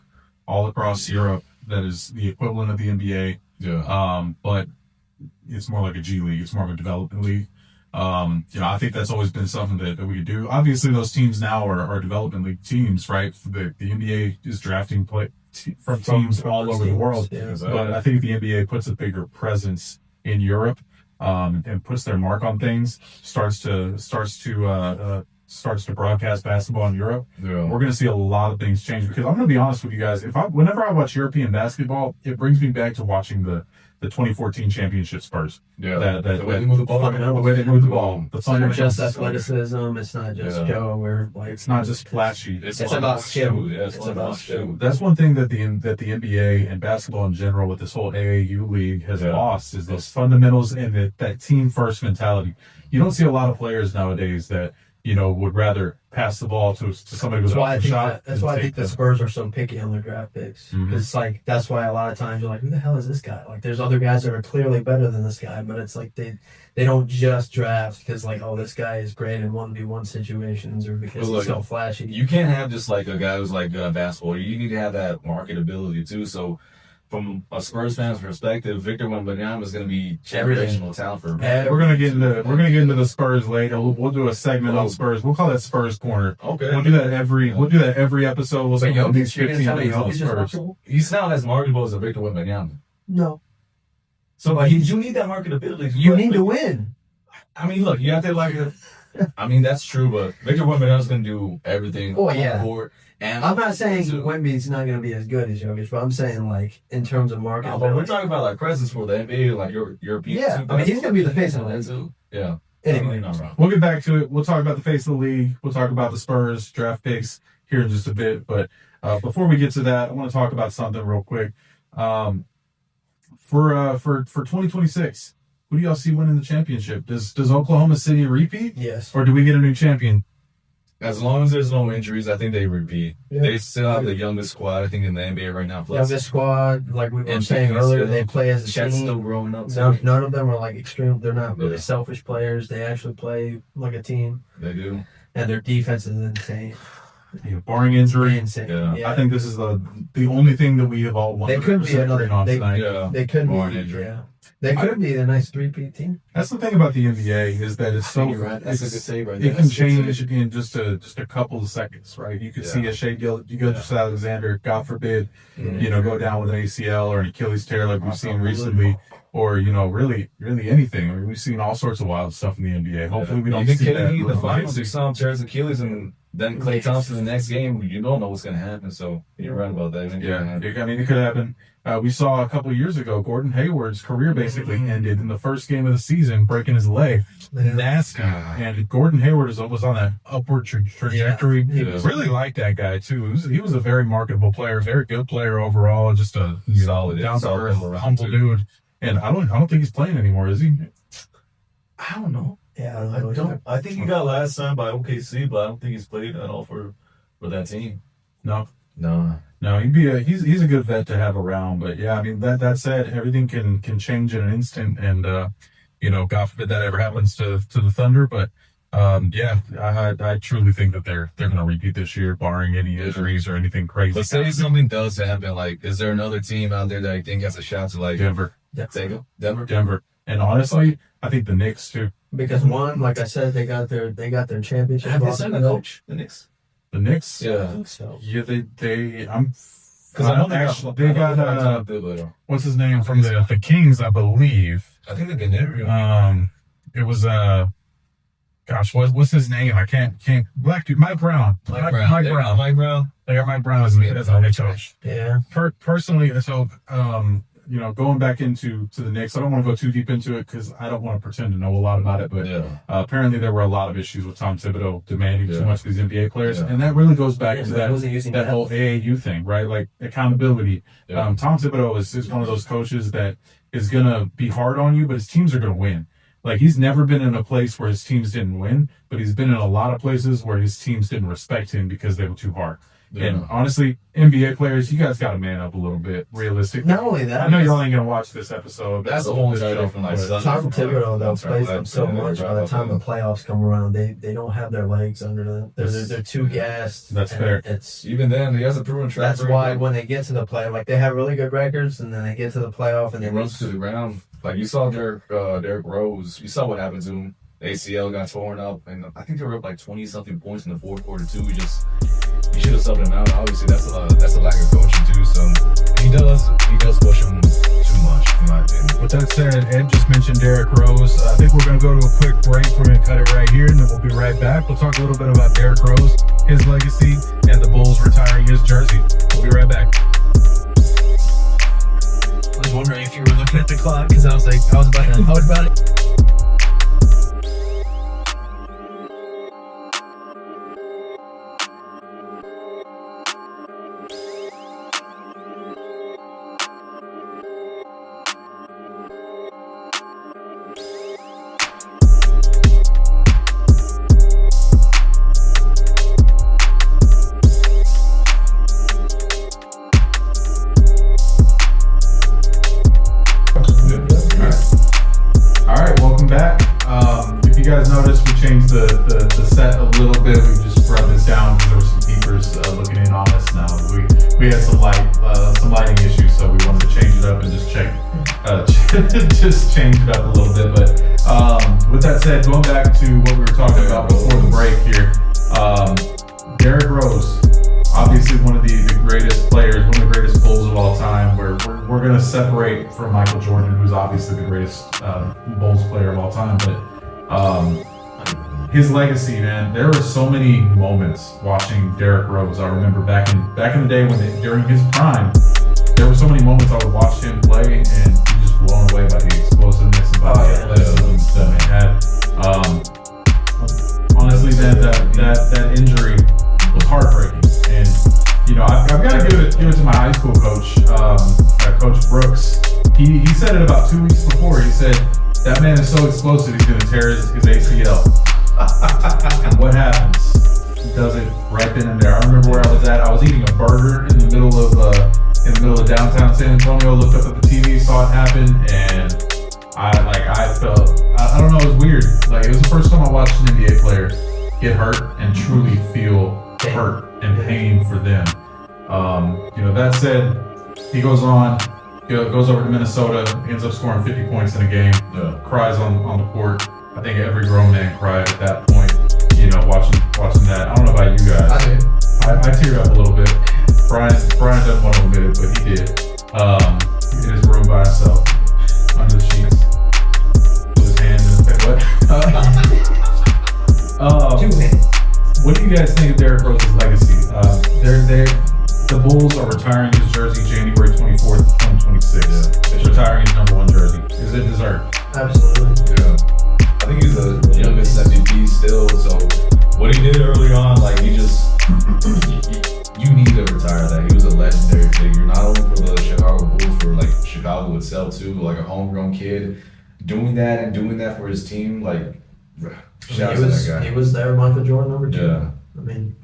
all across Europe, that is the equivalent of the NBA. Yeah. But it's more like a G League. It's more of a development league. I think that's always been something that we could do. Obviously, those teams now are development league teams, right? The NBA is drafting from teams all over the world. Yeah. But I think the NBA puts a bigger presence in Europe, and puts their mark on things. Starts to broadcast basketball in Europe. Yeah. We're going to see a lot of things change, because I'm going to be honest with you guys. Whenever I watch European basketball, it brings me back to watching the 2014 championship Spurs. Yeah. The way they move the ball. Fundamentals. way they move the ball. The It's not fundamentals. just athleticism. It's not just Yeah. Joe. Or like It's not just flashy. It's about skill. Yeah, it's It's about about skill. That's one thing that the NBA and basketball in general, with this whole AAU league, has Yeah. lost, is those fundamentals and that team first mentality. You don't see a lot of players nowadays that would rather pass the ball to somebody with That's why I a think shot. that's than why I take think the Spurs are so picky on their draft picks. Mhm. It's like that's why a lot of times you're like, who the hell is this guy? Like, there's other guys that are clearly better than this guy, but it's like they don't just draft because like, oh, this guy is great in 1v1 situations or because But he's so look, flashy. You can't have just like a guy who's like good at basketball. You need to have that marketability too. So, from a Spurs fan's perspective, Victor Wembanyama is going to be generational talent for him. We're gonna get into the Spurs later. We'll do a segment on Spurs. We'll call that Spurs Corner. Okay. We'll do that every episode. We'll spend at least 15 minutes on Spurs. He's not as marketable as a Victor Wembanyama. No, So, but you need that marketability. you need to win. I mean, look, you have to I mean, that's true, but Victor Wembanyama's going to do everything. Oh, on yeah. the board. And I'm not saying So- Wemby's not going to be as good as Jokic, but I'm saying like in terms of market. No, but we're talking about like presence for the NBA, like European. Yeah, I mean, he's gonna be the face of the that league. too. Yeah. Anyway, You're not wrong. We'll get back to it. We'll talk about the face of the league. We'll talk about the Spurs draft picks here in just a bit. But before we get to that, I want to talk about something real quick. For 2026, who do y'all see winning the championship? Does Oklahoma City repeat, yes. or do we get a new champion? As long as there's no injuries, I think they repeat. Yeah. They still have the youngest squad, I think, in the NBA right now. Yeah, this squad, like we were And saying Chet's earlier, still- they play as a Chet's team. still growing up. None of them are like extreme. They're not really Yeah. selfish players. They actually play like a team, They do. and their defense is insane. Barring injury, Insane. Yeah. I think this is the only thing that we have all They could be 100% another- agreed on they- tonight. Yeah. They could More be. an injury. Yeah. They could be the nice three-peat team. That's the thing about the NBA is that it's so You're right. That's a good save right there. it can That's a good change in just a couple of seconds, right? You could Yeah. see a Shea Gilgeous Alexander, God forbid, Mhm. go down with an ACL or an Achilles tear like we've seen recently, or really anything. I mean, we've seen all sorts of wild stuff in the NBA. Hopefully, we don't Even see that. KD, the going finals, you saw him tear his Achilles, and then Klay Thompson the next game. You don't know what's going to happen. So you're right about that. Yeah, it could happen. We saw a couple of years ago, Gordon Hayward's career basically ended in the first game of the season, breaking his leg. Nasty. And Gordon Hayward was on that upward trajectory. Yeah. Really liked that guy too. He was a very marketable player, very good player overall. Just a Solid, down to solid earth, all around, humble too. dude. And I don't think he's playing anymore, is he? I don't know. Yeah, I don't. I think he got last time by OKC, but I don't think he's played at all for that team. No. No. No, he's a good vet to have around. But yeah, I mean that said, everything can change in an instant, and God forbid that ever happens to the Thunder. But yeah, I truly think that they're going to repeat this year, barring any injuries or anything crazy. But say something does happen, like, is there another team out there that you think has a shot to like Denver, take them? Denver. and honestly, I think the Knicks too. Because one, like I said, they got their championship. Have they loss. signed a coach? The Knicks. The Knicks, Yeah. I think so. yeah, they Because I know they got what's his name from the Kings, I believe. I think they can interview. It was gosh, what's his name? I can't black dude, Mike Brown. Mike Brown. They got Mike Brown as a head coach. Yeah. Personally, so going back into the Knicks, I don't want to go too deep into it because I don't want to pretend to know a lot about it. But apparently, there were a lot of issues with Tom Thibodeau demanding too much of these NBA players, and that really goes back to that whole AAU thing, right? Like accountability. Yeah. Tom Thibodeau is one of those coaches that is gonna be hard on you, but his teams are gonna win. Like, he's never been in a place where his teams didn't win, but he's been in a lot of places where his teams didn't respect him because they were too hard. Yeah. And honestly, NBA players, you guys got to man up a little bit, realistic. Not only that, I know y'all ain't going to watch this episode. That's a whole entire different but- lifestyle. Tom Thibodeau though plays them so much. By the time the playoffs come around, they don't have their legs under them. They're too gassed. That's and fair. It's Even then, he has a proven track that's record. why when they get to the play, like they have really good records, and then they get to the playoff and He they runs to the ground. Like, you saw Derrick Rose. You saw what happened to him. The ACL got torn up, and I think they were up like 20-something points in the fourth quarter too. You should have subbed him out. Obviously, that's a lack of coaching too. So he does push him too much, in my opinion. With that said, Ed just mentioned Derrick Rose. I think we're going to go to a quick break. We're going to cut it right here, and then we'll be right back. We'll talk a little bit about Derrick Rose, his legacy, and the Bulls retiring his jersey. We'll be right back. I was wondering if you were looking at the clock because I was about it. All right, welcome back. If you guys noticed, we changed the set a little bit. We just brought this down because there were some peepers looking in on us. Now we had some lighting issues, so we wanted to change it up and just just change it up a little bit. But with that said, going back to what we were talking about before the break here, Derrick Rose, obviously one of the greatest players, one of the greatest Bulls of all time. We're going to separate from Michael Jordan, who's obviously the greatest Bulls player of all time. But his legacy, man, there were so many moments watching Derrick Rose. I remember back in the day during his prime, there were so many moments I would watch him play and be just blown away by the explosiveness and by the athleticism that man had. Honestly, that injury was heartbreaking. And I've got to give it to my high school coach, Coach Brooks. He said it about 2 weeks before. He said, that man is so explosive, he's going to tear his ACL. And what happens? He does it right then and there. I remember where I was at. I was eating a burger in the middle of downtown San Antonio. Looked up at the TV, saw it happen, and I felt, I don't know, it was weird. Like, it was the first time I watched an NBA player get hurt and truly feel hurt and pain for them. That said, he goes on, goes over to Minnesota, ends up scoring 50 points in a game, cries on the court. I think every grown man cried at that point, watching that. I don't know about you guys. I did. I teared up a little bit. Brian doesn't want to admit it, but he did. In his room by himself, under the sheets, with his hand in his face. What do you guys think of Derrick Rose's legacy? The Bulls are retiring his jersey January 24th, 2026. It's retiring his #1 jersey. Is it deserved? Absolutely. Yeah. I think he's the youngest MVP still, so what he did early on, like, you need to retire that. He was a legendary figure, not only for the Chicago Bulls, for like Chicago itself too, like a homegrown kid doing that for his team, like, shout out to that guy. He was there, Michael Jordan #2. Yeah. I mean,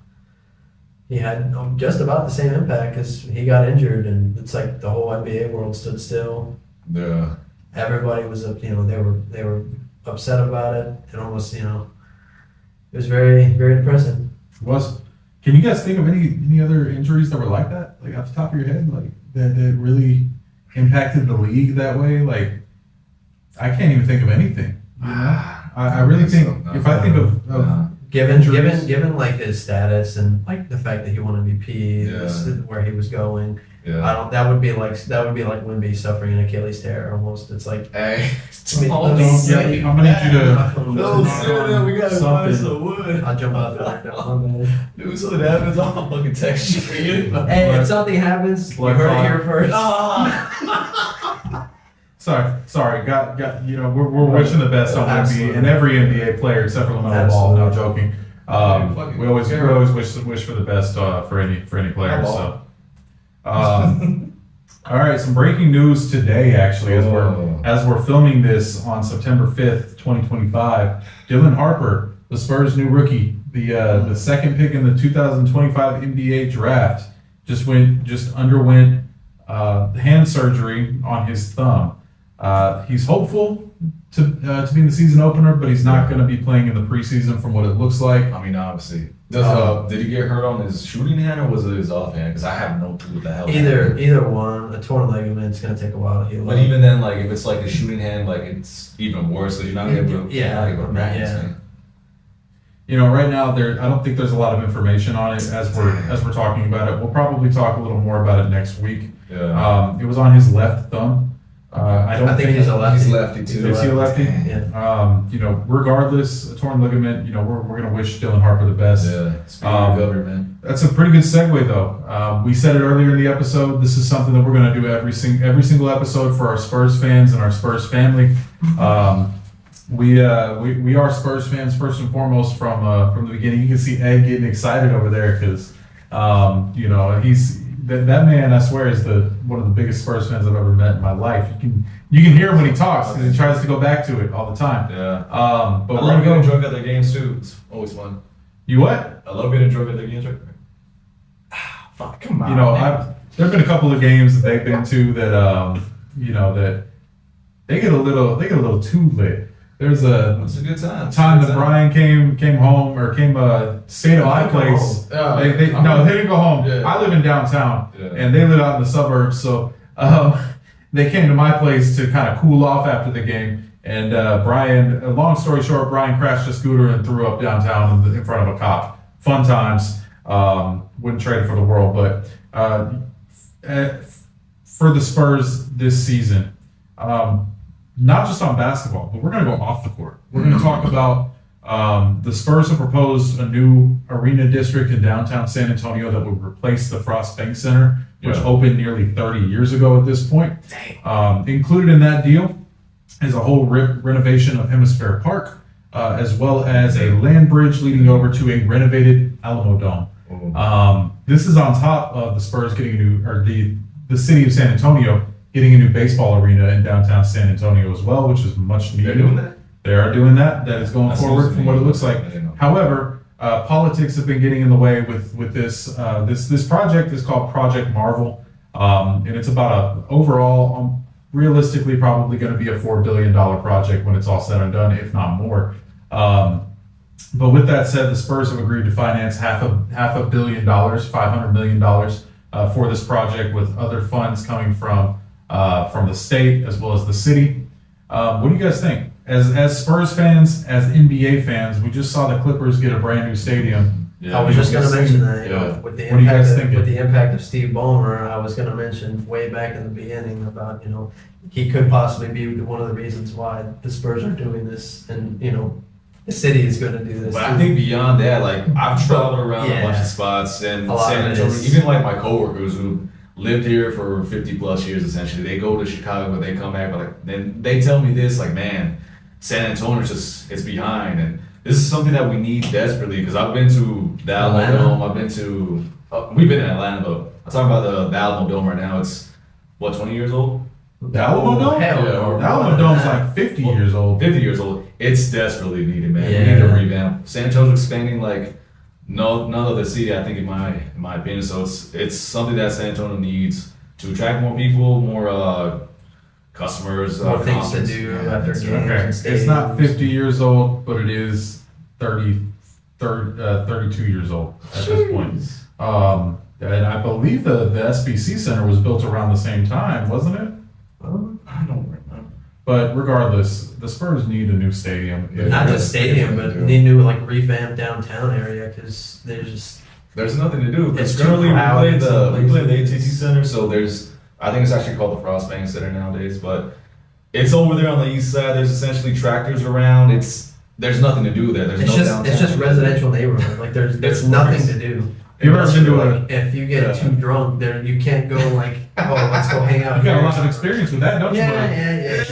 he had just about the same impact because he got injured, and it's like the whole NBA world stood still. Yeah. Everybody was, they were upset about it, and almost, it was very, very depressing. Was. Can you guys think of any other injuries that were like that? Like off the top of your head, like that really impacted the league that way? Like, I can't even think of anything. You know? I really think if I think of injuries. Given like his status and like the fact that he won MVP, Yeah. where he was going, Yeah. that would be like Wemby suffering an Achilles tear almost. It's like, Hey. I mean, I'm gonna need you to No, sir, we gotta find something. some wood. I'll jump out there right now. Dude, something happens, I'll fucking text you. Hey, if something happens, you Like heard it fire. here first. Sorry, got we're wishing the best on Absolutely. NBA and every NBA player except for LaMelo Ball. No joking. Fucking We always wish for the best for any players. So, all right, some breaking news today. Actually, as we're filming this on September 5th, 2025, Dylan Harper, the Spurs' new rookie, the second pick in the 2025 NBA draft, just underwent hand surgery on his thumb. He's hopeful to be in the season opener, but he's not going to be playing in the preseason from what it looks like. I mean, obviously. Did he get hurt on his shooting hand or was it his offhand? Because I have no clue what the hell. Either one. A torn ligament, it's gonna take a while to heal. But even then, like if it's like a shooting hand, like it's even worse because you're not able to. Yeah, you're not able to practice, yeah. man. Right now I don't think there's a lot of information on it as we're talking about it. We'll probably talk a little more about it next week. Yeah. It was on his left thumb. I think he's a lefty. He's lefty too. Is he a lefty? Yeah. Regardless, a torn ligament. We're gonna wish Dylan Harper the best. Yeah. Speaking of government. That's a pretty good segue, though. We said it earlier in the episode. This is something that we're going to do every single episode for our Spurs fans and our Spurs family. We are Spurs fans first and foremost from the beginning. You can see Ed getting excited over there because he's that man. I swear is one of the biggest Spurs fans I've ever met in my life. You can hear him when he talks because he tries to go back to it all the time. Yeah. But I we're love gonna getting go. drunk at their games too. It's always fun. You what? I love getting drunk at their games. Fuck, come on. There've been a couple of games that they've been to that that they get a little too lit. There's It's a good time. time that Brian came home or stayed at my I come place. home. They didn't go home. Yeah. I live in downtown Yeah. and they live out in the suburbs, so they came to my place to kind of cool off after the game. And Brian, long story short, Brian crashed a scooter and threw up downtown in front of a cop. Fun times. Wouldn't trade it for the world, but for the Spurs this season, not just on basketball, but we're going to go off the court. We're going to talk about the Spurs have proposed a new arena district in downtown San Antonio that would replace the Frost Bank Center, which opened nearly 30 years ago at this point. Included in that deal is a whole renovation of Hemisphere Park, as well as a land bridge leading over to a renovated Alamo Dome. This is on top of the Spurs getting the city of San Antonio getting a new baseball arena in downtown San Antonio as well, which is much needed. They're doing that? They are doing that. That is going That's forward news to from me. what it looks like. I didn't know. However, politics have been getting in the way with this. This project is called Project Marvel, and it's about a overall, realistically, probably going to be a $4 billion project when it's all said and done, if not more. But with that said, the Spurs have agreed to finance half a billion dollars, $500 million, for this project, with other funds coming from the state as well as the city. What do you guys think? As Spurs fans, as NBA fans, we just saw the Clippers get a brand new stadium. Yeah. I was just going to mention that. Yeah. With the What do you guys think? with the impact of Steve Ballmer, I was going to mention way back in the beginning about he could possibly be one of the reasons why the Spurs are doing this, and the city is going to do this. But too. I think beyond that, like I've traveled around a bunch Yeah. of spots and A lot San of it Antonio, is- even like my coworkers who lived here for 50 plus years essentially, they go to Chicago, they come back, but like then they tell me this, like, man, San Antonio's it's behind, and this is something that we need desperately because I've been to the Alamo Atlanta? Dome, I've been to we've been in Atlanta, but I'm talking about the Alamo Dome right now. It's what, 20 years old? The Alamo Dome? Hell, Yeah, no. or The Alamo Dome's like 50 years old. 50 years old. It's desperately needed, man. We Yeah. need to revamp. San Antonio's expanding like no, none of the city, I think, in my opinion. So it's something that San Antonio needs to attract more people, more customers, More things to concerts. do Yeah, after that's games. right. Okay, and it's not stadiums. 50 years old, but it is 32 years old at this point. And I believe the SBC Center was built around the same time, wasn't it? I don't remember. But regardless, the Spurs need a new stadium. Not just stadium, but they new like revamped downtown area because There's nothing to do. It's It's too currently crowded we play the places. AT&T Center, so I think it's actually called the Frost Bank Center nowadays, but it's over there on the east side. There's essentially tractors around. There's nothing to do there. There's no downtown. it's just residential neighborhood. Like there's It's nothing perfect. to do. You ever Unless been you're, to a- like, if you get Yeah. too drunk, there you can't go like, oh, let's go hang out. You got a here. lot of experience with that, don't you? Yeah, bud? yeah.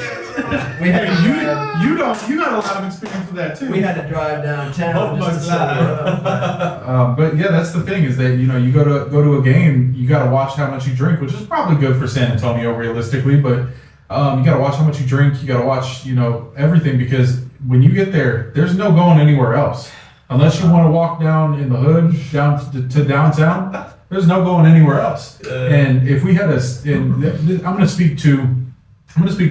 We Hey, had you got a lot of experience with that too. we had to drive downtown Oh, just to my sober God. up. But yeah, that's the thing is that you go to a game, you got to watch how much you drink, which is probably good for San Antonio realistically. But you got to watch how much you drink. You got to watch everything because when you get there, there's no going anywhere else unless you want to walk down in the hood down to downtown. There's no going anywhere else. And if we had I'm going to speak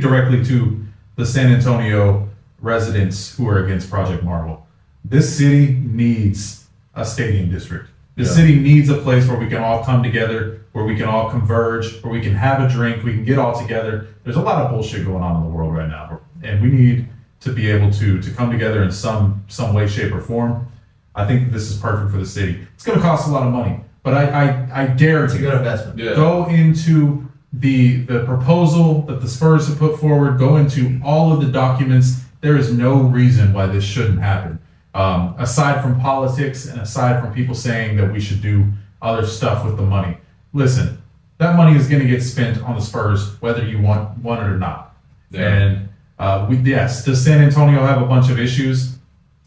directly to the San Antonio residents who are against Project Marvel. This city needs a stadium district. The Yeah. city needs a place where we can all come together, where we can all converge, where we can have a drink, we can get all together. There's a lot of bullshit going on in the world right now, and we need to be able to come together in some way, shape, or form. I think this is perfect for the city. It's going to cost a lot of money, but I dare It's a to good investment. Yeah. go into the proposal that the Spurs have put forward, go into all of the documents. There is no reason why this shouldn't happen. Aside from politics and aside from people saying that we should do other stuff with the money. Listen, that money is going to get spent on the Spurs, whether you want it or not. Yeah. And does San Antonio have a bunch of issues?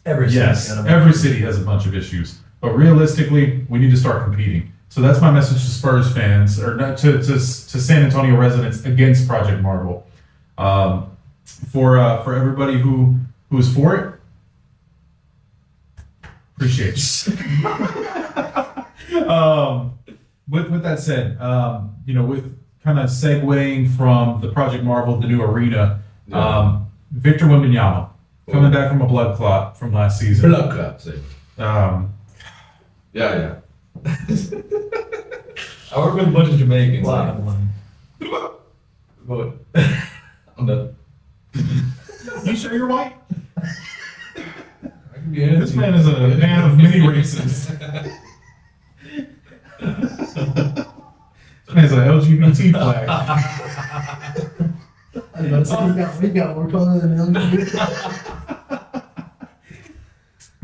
Every Yes, city's got a- every city has a bunch of issues, but realistically, we need to start competing. So that's my message to Spurs fans, or not to San Antonio residents against Project Marvel. For everybody who's for it, appreciate you. With that said, with kind of segueing from the Project Marvel, the new arena, Victor Wembanyama coming back from a blood clot from last season. Blood clot. Say. Yeah. I work with a bunch of Jamaicans. Wow. But I'm done. You sure you're white? I can be anything. This man is a man of many races. This man's an LGBT flag. we got more color than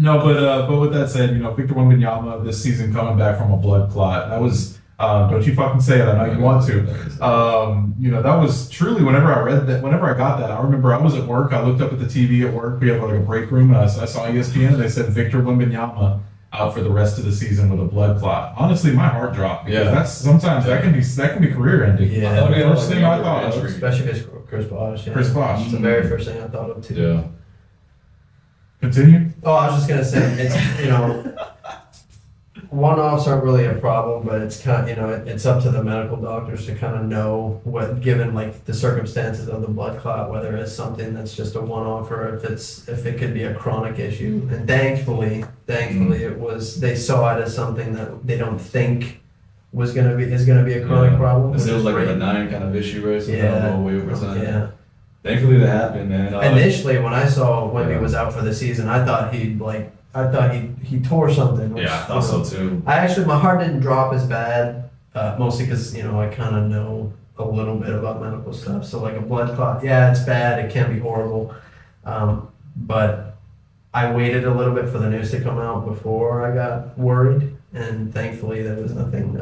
No, but with that said, Victor Wembanyama this season coming back from a blood clot. That was don't you fucking say it. I know you want to. That was truly whenever I got that, I remember I was at work. I looked up at the TV at work. We have like a break room. And I saw ESPN. And they said Victor Wembanyama out for the rest of the season with a blood clot. Honestly, my heart dropped because Yeah. that's sometimes that can be career ending. Yeah. I thought he had, First like, thing a I younger thought of. injury. Especially if it's Chris Bosh. Yeah. Chris Bosh. It's the very first thing I thought of too. Yeah. Continue. Oh, I was just gonna say it's one-offs aren't really a problem, but it's kind of, it's up to the medical doctors to kind of know what, given like the circumstances of the blood clot, whether it's something that's just a one-off or if it could be a chronic issue. And thankfully they saw it as something that they don't think is gonna be a chronic problem. It which was is like a great. benign kind of issue, right? So Yeah. that'll go away over time. Yeah. Thankfully that happened, man. Initially, when I saw Wemby Yeah. was out for the season, I thought he tore something. which, Yeah, I thought so too. my heart didn't drop as bad, mostly because I kind of know a little bit about medical stuff. So like a blood clot, yeah, it's bad. It can be horrible, but I waited a little bit for the news to come out before I got worried, and thankfully there was nothing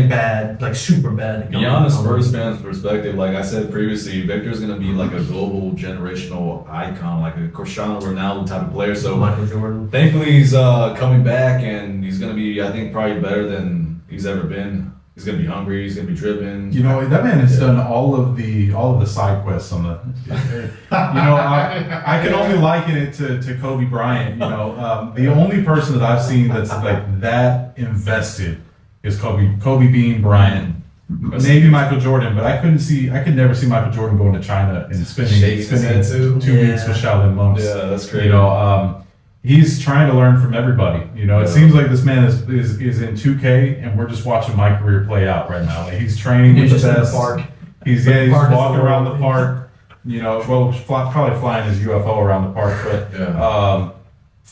bad, like super bad. Beyond the Spurs fans' perspective, like I said previously, Victor's gonna be like a global generational icon, like a Cristiano Ronaldo type of player. So Michael Jordan. thankfully he's coming back, and he's gonna be, I think, probably better than he's ever been He's gonna be hungry. He's gonna be driven. You know, that man has done all of the side quests on the. I can only liken it to Kobe Bryant. You know, the only person that I've seen that's like that invested is Kobe Bean Bryant. Maybe Michael Jordan, but I could never see Michael Jordan going to China and spending Shaking his head too. 2 weeks with Shaolin monks. Yeah, that's great. You know, he's trying to learn from everybody. You know, it seems like this man is in 2K, and we're just watching my career play out right now. Like he's training He's with just the in the best. park. He's The park is walking full. around the park. You know, well, probably flying his UFO around the park, but Yeah.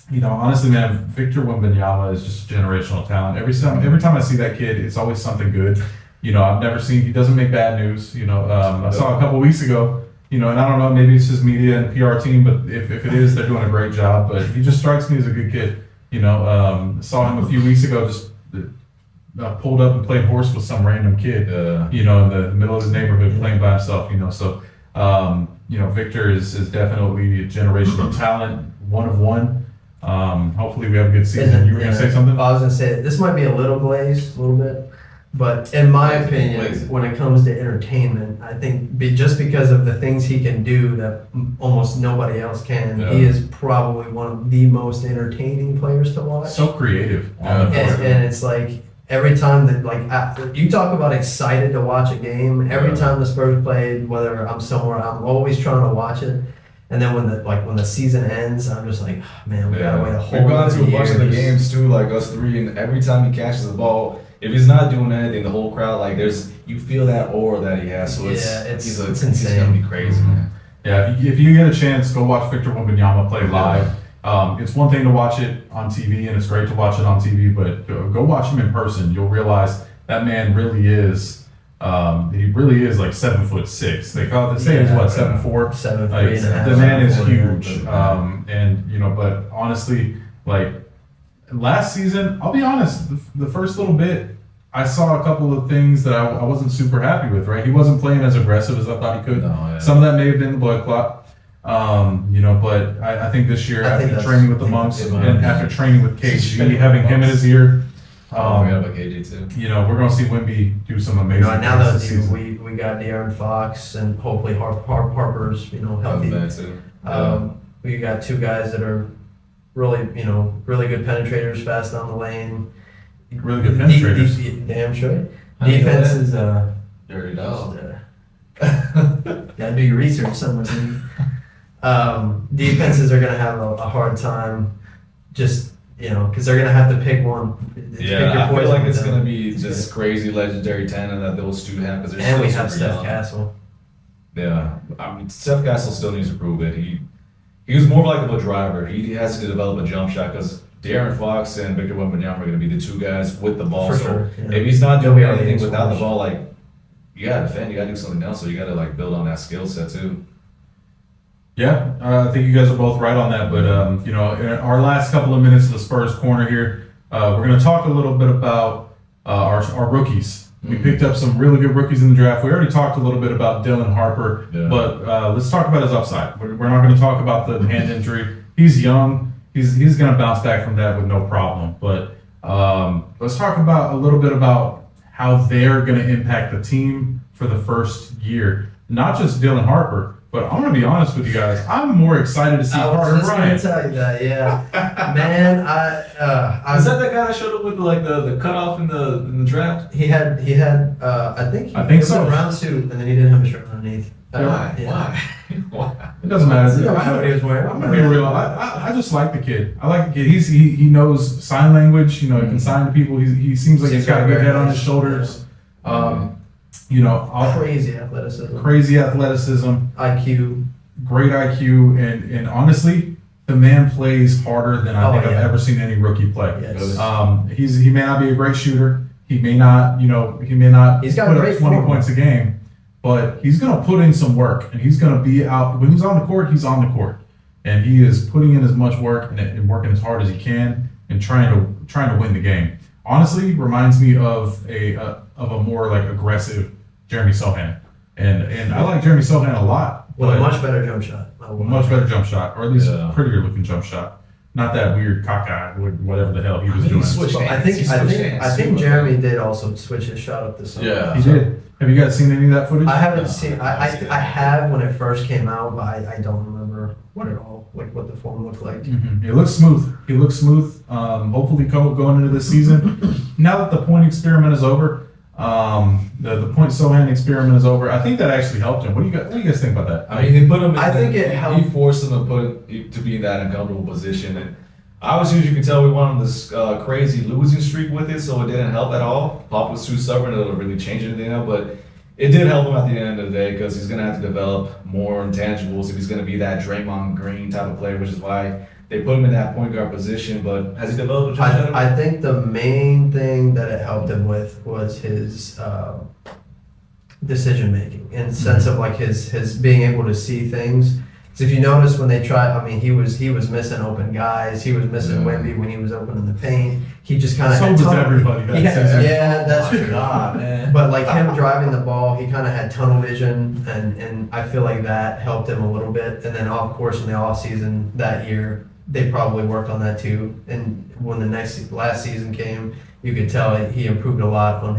you know, honestly, man, Victor Wembanyama is just a generational talent. Every time I see that kid, it's always something good. You know, I've never seen, he doesn't make bad news. You know, I saw a couple weeks ago, you know, and I don't know, maybe it's his media and PR team, but if it is, they're doing a great job. But he just strikes me as a good kid. You know, saw him a few weeks ago, just pulled up and played horse with some random kid, you know, in the middle of his neighborhood playing by himself, you know. So, you know, Victor is definitely a generational talent, one of one. Hopefully we have a good season. You were going to say something? I was going to say, this might be a little glazed, a little bit. But in my opinion, Glazed. when it comes to entertainment, I think just because of the things he can do that almost nobody else can, Yeah. he is probably one of the most entertaining players to watch. So creative on the Yeah. court. And it's like every time that you talk about excited to watch a game. Every Yeah. time the Spurs played, whether I'm somewhere, I'm always trying to watch it. And then when the season ends, I'm just like, "Oh, man, we gotta wait a whole. We've gone to a bunch of the years." games too, like us three, and every time he catches the ball, if he's not doing anything, the whole crowd you feel that aura that he has. So It's he's insane. He's gonna be crazy, man. Yeah, if you get a chance, go watch Victor Wembanyama play live. It's one thing to watch it on TV, and it's great to watch it on TV, but go watch him in person. You'll realize that man really is. He really is like 7'6". They say he's what 7'4". 7'3" Like, and a half. the man is 7'4", huge. yeah. And you know, but honestly, like last season, I'll be honest, the first little bit, I saw a couple of things that I wasn't super happy with. Right, he wasn't playing as aggressive as I thought he could. No, yeah. Some of that may have been the blood clot. You know, but I think this year, I think after that's- training with the monks it and might. after training with KG, Training having with him in monks. his ear, I forgot about KJ too. you know, we're gonna see Wemby do some You amazing know, and now things that this season. we got De'Aaron Fox and hopefully Harper's healthy. That too. We got two guys that are really really good penetrators, fast down the lane. Really good penetrators. Damn straight. How do you know Defense that? is Dirty dog. gotta do your research somewhere. Defenses are gonna have a hard time, just because they're gonna have to pick one. Pick your Yeah, I feel poison like with it's them. gonna be this crazy legendary tandem that those two have because they're And we still have super Steph young. Castle. Yeah, I mean Steph Castle still needs to prove it. He was more like of a driver. He has to develop a jump shot because De'Aaron Fox and Victor Wembanyama are going to be the two guys with the ball. For so sure, yeah. if he's not They'll doing be anything everything without the scorers. ball, like you got to defend, you got to do something else. So you got to like build on that skill set too. Yeah, I think you guys are both right on that. But you know, in our last couple of minutes of the Spurs corner here, we're going to talk a little bit about our rookies. We picked up some really good rookies in the draft. We already talked a little bit about Dylan Harper, Yeah. but let's talk about his upside. We're not going to talk about the hand injury. He's young. He's going to bounce back from that with no problem. But let's talk about a little bit about how they're going to impact the team for the first year. Not just Dylan Harper, but I'm going to be honest with you guys. I'm more excited to see I was Carter just gonna Bryant. tell you that, yeah, man. I Is that the guy that showed up with the cutoff in the draft? he had I think I think it was so. a round suit and then he didn't have a shirt underneath. Why? Yeah. Why? It doesn't matter. It doesn't matter what he was wearing. I'm gonna be real. I just like the kid. I like the kid. He knows sign language. You know, he can sign to people. He seems like he's got a good head on his shoulders. You know, Crazy athleticism, crazy athleticism, IQ. great IQ, and honestly, the man plays harder than I Oh, think yeah. I've ever seen any rookie play. Yes. He may not be a great shooter. He may not, he may not He's got put up great 20 form. points a game, but he's going to put in some work, and he's going to be out. When he's on the court, he's on the court, and he is putting in as much work and working as hard as he can and trying to win the game. Honestly, reminds me of a more like aggressive Jeremy Sohan, and I like Jeremy Sohan a lot. With a but- much better jump shot. a much better jump shot, or at least Yeah. a prettier looking jump shot. not that weird cockeyed, whatever the hell he was doing. I think Jeremy did also switch his shot up this summer. Yeah. He did. Have you guys seen any of that footage? I haven't No, seen. I haven't seen I it. have when it first came out, but I don't remember what it all what the form looked like. He looks smooth. He looks smooth. Hopefully, going into this season, now that the point experiment is over, the point Sohan experiment is over, I think that actually helped him. What do you guys think about that? I mean, they put him. I think it He helped. forced him to be in that uncomfortable position, and obviously, as you can tell, we went on this crazy losing streak with it, so it didn't help at all. Pop was too stubborn; it'll really change anything now, but it did help him at the end of the day because he's gonna have to develop more intangibles if he's gonna be that Draymond Green type of player, which is why they put him in that point guard position. But has he developed? I think the main thing that it helped him with was his decision making, in the sense of like his being able to see things. So if you notice when they tried, I mean, he was missing open guys. He was missing Wemby when he was open in the paint. He just kind of So had was tunnel- everybody that he had- season. Yeah, that's Oh my true. God, man. But like him driving the ball, he kind of had tunnel vision, and I feel like that helped him a little bit. And then of course in the off season that year, they probably worked on that too. And when the last season came, you could tell he improved a lot on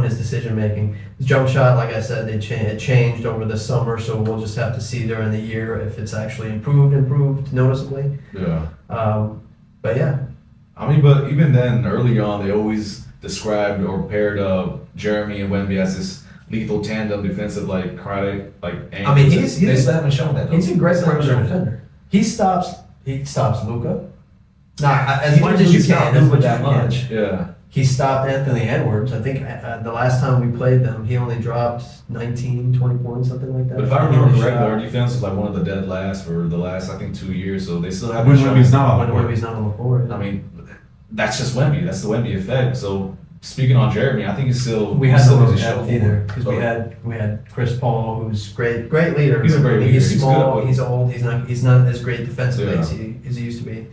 his decision making. His jump shot, like I said, it changed over the summer, so we'll just have to see during the year if it's actually improved noticeably. Yeah. But yeah, I mean, but even then, early on, they always described or paired Jeremy and Wemby as this lethal tandem defensive, like karate, like. I mean, angles. They still haven't shown that. Though. he's a great They still haven't perimeter shown that. defender. He stops Luka. Not as He much didn't as you really stop can. As Luka much that as you can. much. Yeah. He stopped Anthony Edwards. I think the last time we played them, he only dropped 19, 20 points, something like that. But if I He remember only correctly, shot- our defense was like one of the dead last for the last, I think, 2 years. So they still haven't When shown. Wemby's not on the when court. Wemby's not on the court. I mean, that's just Wemby. That's the Wemby effect. So speaking on Jeremy, I think he's still. We he had still no needs to depth show either more. because So- we had Chris Paul, who's great leader. He's a great leader. He's He's small. good. He's old. He's not as great defensively Yeah. as he used to be.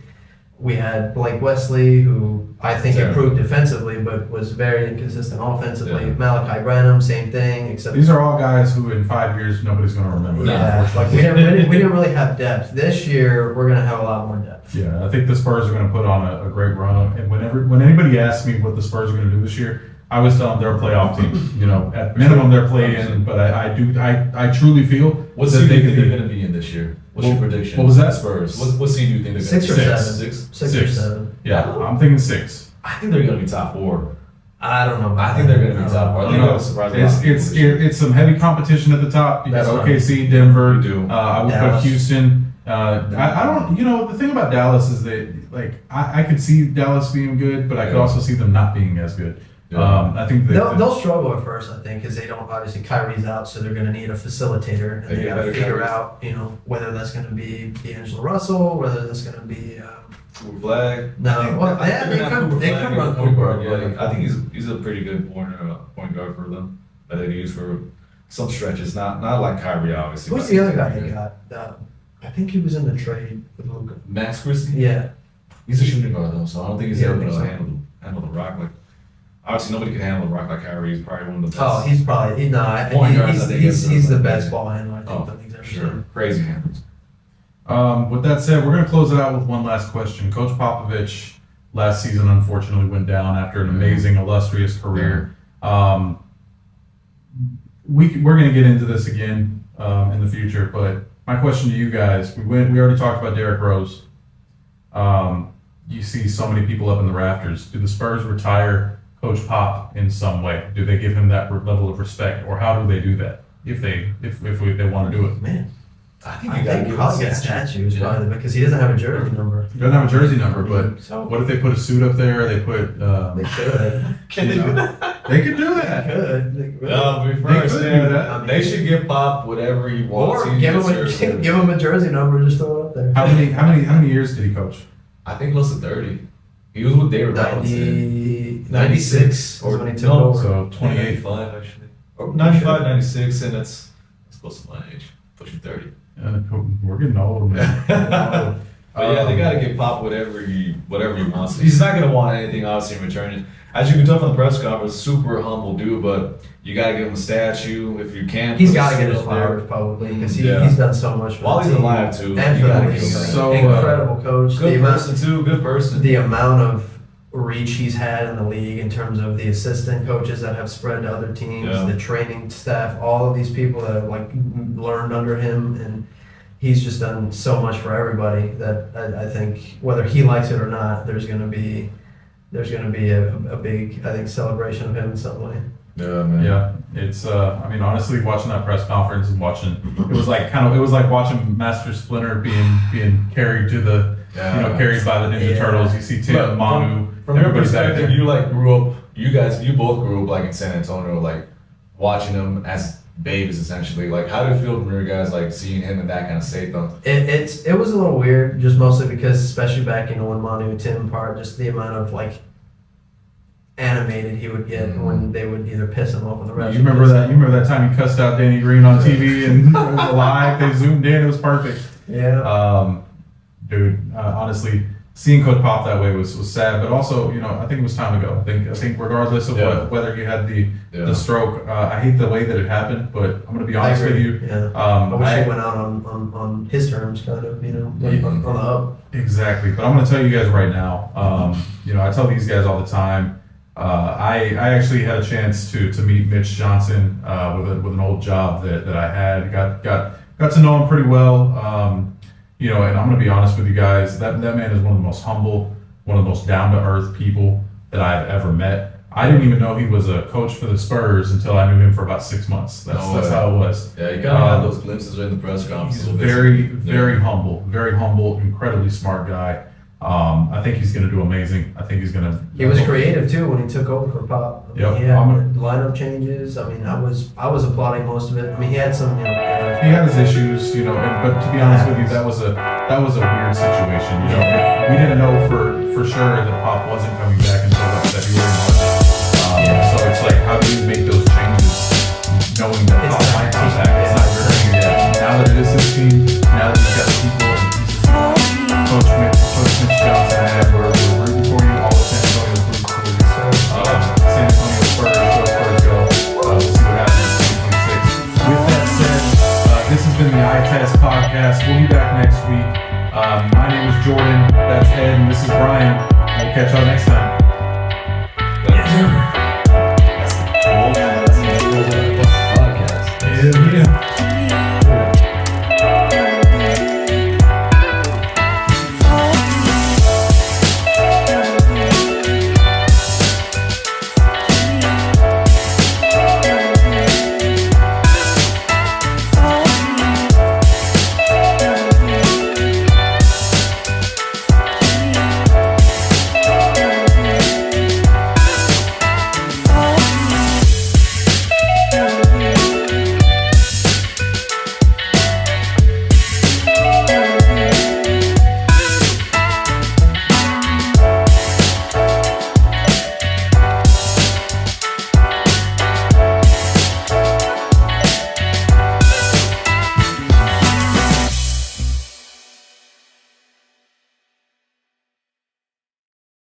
We had Blake Wesley, who I think Yeah. improved defensively, but was very inconsistent offensively. Yeah. Malachi Branham, same thing, except These are all guys who in 5 years nobody's going to remember. yeah, like we didn't really have depth. This year we're gonna have a lot more depth. Yeah, I think the Spurs are going to put on a great run. And when anybody asks me what the Spurs are going to do this year, I always tell them they're a playoff team. You know, at minimum they're play-in, but I truly feel What that seed do they you think could they're going to be in this year? What's your prediction? what was that? Spurs. What seed do you think they're going to 6 be? or 7. Six. 6 or Six. 7. Yeah, I'm thinking 6. I think they're going to be top 4. I don't know. About I think they're going to be that. top 4. I think No, that was surprising. a lot of people It's this year. it's some heavy competition at the top. You got That's right. OKC, Denver. You do. I would Dallas. put Houston. I don't. You know, the thing about Dallas is that like I could see Dallas being good, but I could Yeah. also see them not being as good. Yeah. I think They'll struggle at first, I think, because they don't obviously Kyrie's out, so they're going to need a facilitator, and They they get got to better figure Kyrie. out, whether that's going to be D'Angelo Russell, whether that's going to be. Cooper Flag. No, I think- well, I yeah, think they they're could- not Cooper they Flag could run and point guard, Cooper. yeah. I think he's a pretty good point guard for them that they use for some stretches. Not like Kyrie, obviously. Who's but the other he's guy pretty they good. got? I think he was in the trade with Luka. Max Christie. Yeah, He's a shooting guard though, so I don't think he's Yeah, I able think to so. handle the rock. Like obviously nobody can handle the rock like Kyrie. He's probably one of the best. Oh, he's probably Point guards that they he's give the them. best ball handler I think Oh, that he's ever sure, seen. crazy handles. With that said, we're going to close it out with one last question. Coach Popovich last season unfortunately went down after an amazing, illustrious career. We're going to get into this again in the future, but my question to you guys: we already talked about Derrick Rose. You see so many people up in the rafters. Do the Spurs retire Coach Pop in some way? Do they give him that level of respect, or how do they do that if they want to do it? Man, I think I you gotta think give probably him get a statue. statues Yeah. probably because he doesn't have a jersey number. He doesn't have a jersey number, but So what if they put a suit up there? They put. they should. Can they do that? They could do They that. could. They could. Be They first, could do man. that. They should give Pop whatever he wants. Or He give deserves him, it. give him a jersey number, just throw it up there. How many years did he coach? I think close to 30. He was with David Robinson. 96 or is when he took no, over. So 28. 95 actually. Or 95, 96, and that's close to my age. Pushing 30. We're getting old, man. We're getting old. But yeah, they gotta give Pop whatever he wants. He's not gonna want anything obviously in return. As you can tell from the press conference, super humble dude, but you gotta give him a statue if you can. He's put a got to get his seal there. flowers probably because Yeah. he's done so much for While the he's team alive too. and You for gotta the give him league. that. So, Incredible coach. Good the person too. Good person. the amount of reach he's had in the league in terms of the assistant coaches that have spread to other teams, Yeah. the training staff, all of these people that have like learned under him, and he's just done so much for everybody that I think whether he likes it or not, there's gonna be a big, I think, celebration of him in some way. Yeah, man. Yeah, it's. I mean, honestly, watching that press conference and it was like watching Master Splinter being carried to the, carried by the Ninja Yeah. Turtles. You see Tim, But Manu, From your everybody's back perspective, there. you like grew up. You both grew up like in San Antonio, like watching them as babies essentially. Like, how did it feel from your guys, like seeing him in that kind of state though? It was a little weird, just mostly because, especially back when Manu and Tim part, just the amount of like animated he would get when they would either piss him off with the rest. You remember that? You remember that time he cussed out Danny Green on TV and it was live? They zoomed in. It was perfect. Yeah. Dude, honestly, seeing Coach Pop that way was sad, but also, I think it was time to go. I think regardless of whether you had the stroke, I hate the way that it happened, but I'm gonna be honest with you. Yeah. I wish he went out on his terms, kind of, on the up. Exactly, but I'm gonna tell you guys right now. I tell these guys all the time. I actually had a chance to meet Mitch Johnson with an old job that I had. Got to know him pretty well. And I'm gonna be honest with you guys. That man is one of the most humble, one of the most down to earth people that I've ever met. I didn't even know he was a coach for the Spurs until I knew him for about 6 months. That's how it was. Yeah, you kind of had those glimpses in the press conference. He's very humble, incredibly smart guy. I think he's going to do amazing. I think he's going to. He was creative too when he took over for Pop. I mean, Yep. he had lineup changes. I mean, I was applauding most of it. I mean, he had some. He had his issues, but to be honest with you, that was a weird situation. If we didn't know for sure that Pop wasn't coming back until like February, March. So it's like, how do you make those changes knowing that Pop might come back? It's not your team yet. Now that it is his team, now that he's got the people and pieces, Coach Mitch Johnson and Ed, we're rooting for you. All the San Antonio Spurs for you. San Antonio Spurs, go Spurs, go. We'll see what happens in 2026. With that said, this has been the iTest Podcast. We'll be back next week. My name is Jordan. That's Ed, and this is Brian. We'll catch y'all next time. Yeah.